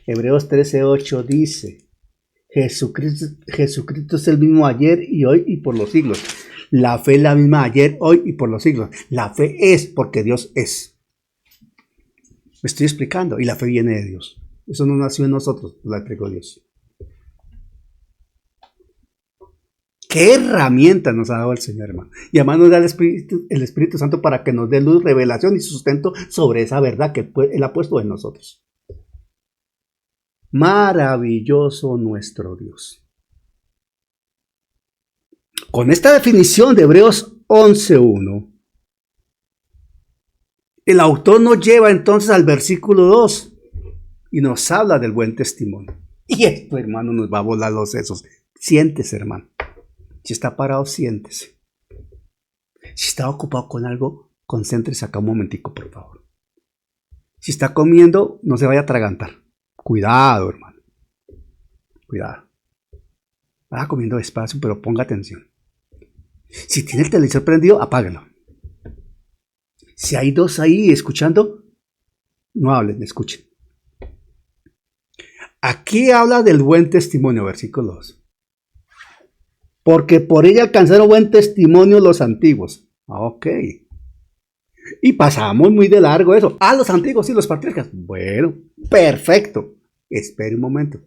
Hebreos 13:8 dice, Jesucristo es el mismo ayer y hoy y por los siglos. La fe es la misma ayer, hoy y por los siglos. La fe es porque Dios es. Me estoy explicando. Y la fe viene de Dios. Eso no nació en nosotros, la entregó Dios. ¿Qué herramientas nos ha dado el Señor, hermano? Y además nos da el Espíritu Santo para que nos dé luz, revelación y sustento sobre esa verdad que Él ha puesto en nosotros. Maravilloso nuestro Dios. Con esta definición de Hebreos 11:1, el autor nos lleva entonces al versículo 2 y nos habla del buen testimonio. Y esto, hermano, nos va a volar los sesos. Siéntese, hermano. Si está parado, siéntese. Si está ocupado con algo, concéntrese acá un momentico, por favor. Si está comiendo, no se vaya a atragantar. Cuidado, hermano. Cuidado. Vaya comiendo despacio, pero ponga atención. Si tiene el televisor prendido, apágalo. Si hay dos ahí escuchando, no hablen, escuchen. Aquí habla del buen testimonio, versículo 2. Porque por ella alcanzaron buen testimonio los antiguos. Ok. Y pasamos muy de largo eso. Ah, los antiguos y los patriarcas. Bueno, perfecto. Espere un momento.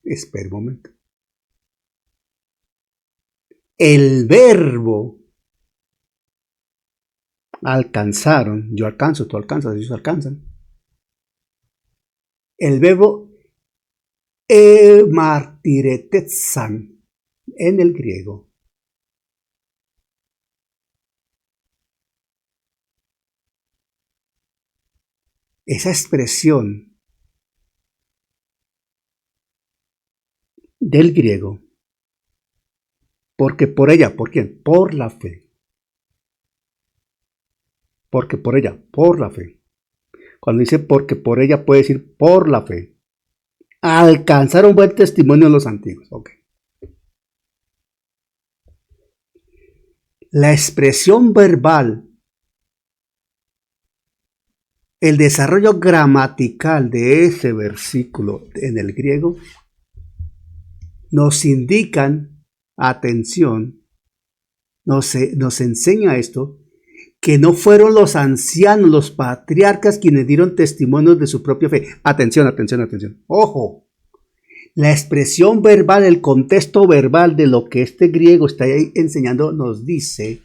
Espera un momento. El verbo alcanzaron, yo alcanzo, tú alcanzas, ellos alcanzan. El verbo martiretetsan en el griego esa expresión del griego, porque por ella, ¿por quién? Por la fe. Porque por ella, por la fe. Cuando dice porque por ella, puede decir por la fe. Alcanzaron buen testimonio los antiguos. Ok. La expresión verbal, el desarrollo gramatical de ese versículo en el griego, nos indican, atención, nos enseña esto, que no fueron los ancianos, los patriarcas quienes dieron testimonio de su propia fe. Atención, atención, atención. Ojo, la expresión verbal, el contexto verbal de lo que este griego está ahí enseñando nos dice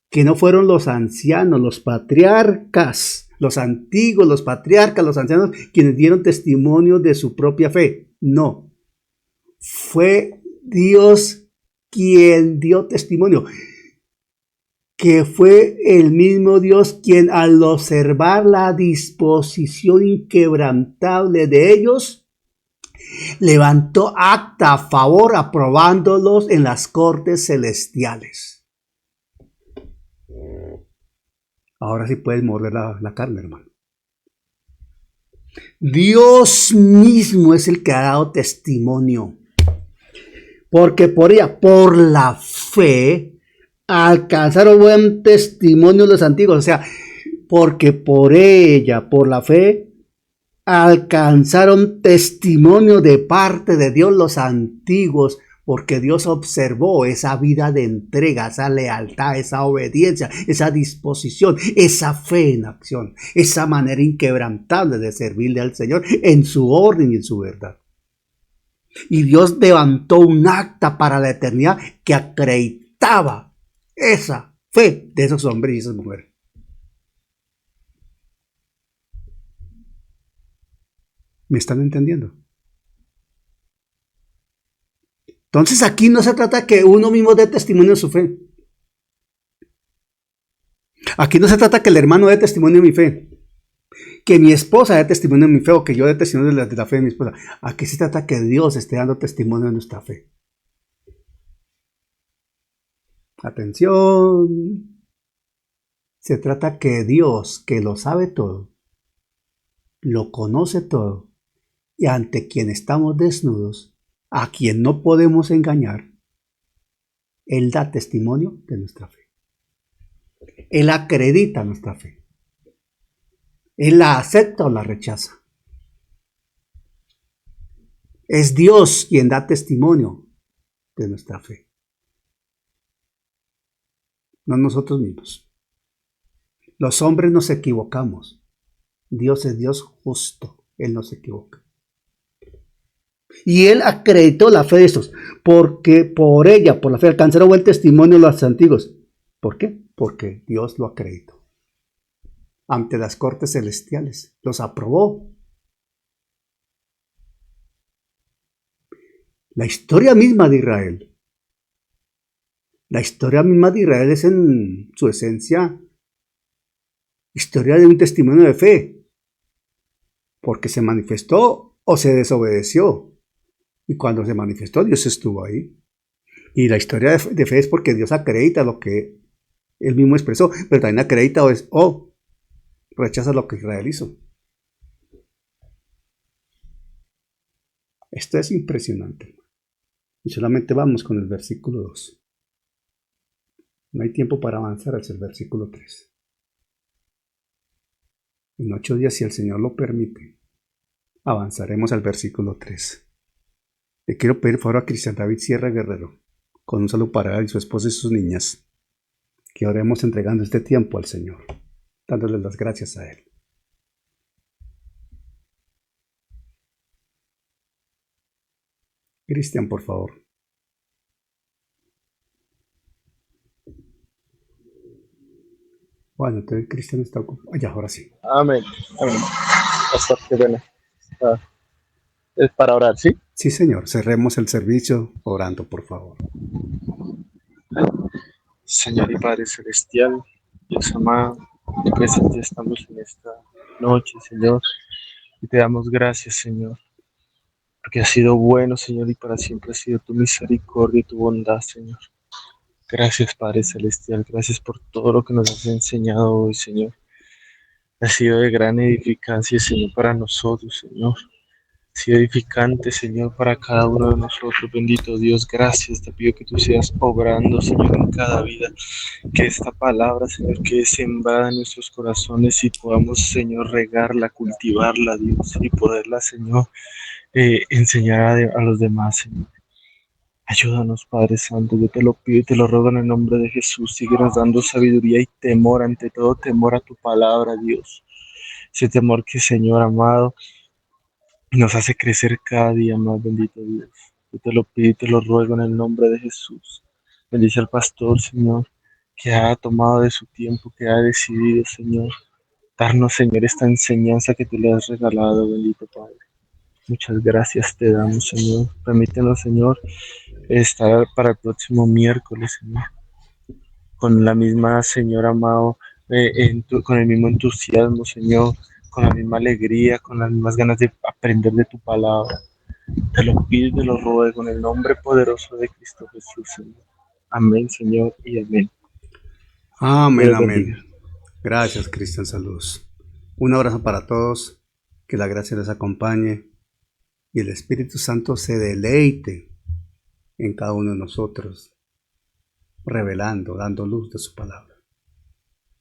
que no fueron los ancianos, los patriarcas, los antiguos, los patriarcas, los ancianos quienes dieron testimonio de su propia fe. No, fue Dios quien dio testimonio. Que fue el mismo Dios quien, al observar la disposición inquebrantable de ellos, levantó acta a favor, aprobándolos en las cortes celestiales. Ahora sí puedes morder la carne, hermano. Dios mismo es el que ha dado testimonio. Porque por ella, por la fe, alcanzaron buen testimonio los antiguos. O sea, porque por ella, por la fe, alcanzaron testimonio de parte de Dios los antiguos, porque Dios observó esa vida de entrega, esa lealtad, esa obediencia, esa disposición, esa fe en acción, esa manera inquebrantable de servirle al Señor en su orden y en su verdad. Y Dios levantó un acta para la eternidad que acreditaba esa fe de esos hombres y esas mujeres. ¿Me están entendiendo? Entonces aquí no se trata que uno mismo dé testimonio de su fe. Aquí no se trata que el hermano dé testimonio de mi fe. Que mi esposa dé testimonio de mi fe o que yo dé testimonio de la fe de mi esposa. Aquí se trata que Dios esté dando testimonio de nuestra fe. Atención. Se trata que Dios, que lo sabe todo, lo conoce todo, y ante quien estamos desnudos, a quien no podemos engañar, Él da testimonio de nuestra fe. Él acredita nuestra fe. Él la acepta o la rechaza. Es Dios quien da testimonio de nuestra fe. No nosotros mismos. Los hombres nos equivocamos. Dios es Dios justo. Él no se equivoca. Y Él acreditó la fe de estos, porque por ella, por la fe, alcanzaron buen testimonio los antiguos. ¿Por qué? Porque Dios lo acreditó. Ante las cortes celestiales. Los aprobó. La historia misma de Israel. La historia misma de Israel es en su esencia historia de un testimonio de fe. Porque se manifestó o se desobedeció. Y cuando se manifestó, Dios estuvo ahí. Y la historia de fe es porque Dios acredita lo que Él mismo expresó, pero también acredita o rechaza lo que Israel hizo. Esto es impresionante. Y solamente vamos con el versículo 2. No hay tiempo para avanzar hacia el versículo 3. En 8 días, si el Señor lo permite, avanzaremos al versículo 3. Le quiero pedir favor a Cristian David Sierra Guerrero, con un saludo para él, su esposa y sus niñas, que oremos entregando este tiempo al Señor, dándole las gracias a Él. Cristian, por favor. Bueno, entonces Cristian está ocupado. Ya, ahora sí. Amén. Amén. Pastor, qué bueno. Ah, es para orar, ¿sí? Sí, Señor, cerremos el servicio orando, por favor. Señor y Padre Celestial, Dios amado, en tu presencia estamos en esta noche, Señor, y te damos gracias, Señor, porque has sido bueno, Señor, y para siempre ha sido tu misericordia y tu bondad, Señor. Gracias, Padre Celestial, gracias por todo lo que nos has enseñado hoy, Señor. Ha sido de gran edificancia, Señor, para nosotros, Señor. Ha sido edificante, Señor, para cada uno de nosotros. Bendito Dios, gracias. Te pido que tú seas obrando, Señor, en cada vida. Que esta palabra, Señor, quede sembrada en nuestros corazones y podamos, Señor, regarla, cultivarla, Dios, y poderla, Señor, enseñar a los demás, Señor. Ayúdanos, Padre Santo, yo te lo pido y te lo ruego en el nombre de Jesús. Síguenos dando sabiduría y temor, ante todo temor a tu palabra, Dios. Ese temor que, Señor amado, nos hace crecer cada día más, bendito Dios. Yo te lo pido y te lo ruego en el nombre de Jesús. Bendice al pastor, Señor, que ha tomado de su tiempo, que ha decidido, Señor, darnos, Señor, esta enseñanza que tú le has regalado, bendito Padre. Muchas gracias te damos, Señor. Permítenos, Señor, estar para el próximo miércoles, Señor, con la misma, Señor amado, con el mismo entusiasmo, Señor, con la misma alegría, con las mismas ganas de aprender de tu palabra. Te lo pido y te lo ruego en el nombre poderoso de Cristo Jesús, Señor. Amén, Señor, y amén. Dios Amén, les bendiga. amén. Gracias, Cristian. Saludos. Un abrazo para todos. Que la gracia les acompañe y el Espíritu Santo se deleite en cada uno de nosotros, revelando, dando luz de su palabra,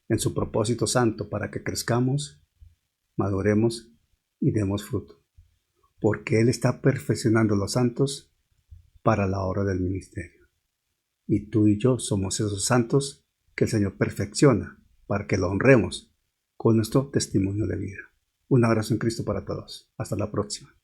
en su propósito santo para que crezcamos, maduremos y demos fruto, porque Él está perfeccionando los santos para la obra del ministerio. Y tú y yo somos esos santos que el Señor perfecciona para que lo honremos con nuestro testimonio de vida. Un abrazo en Cristo para todos. Hasta la próxima.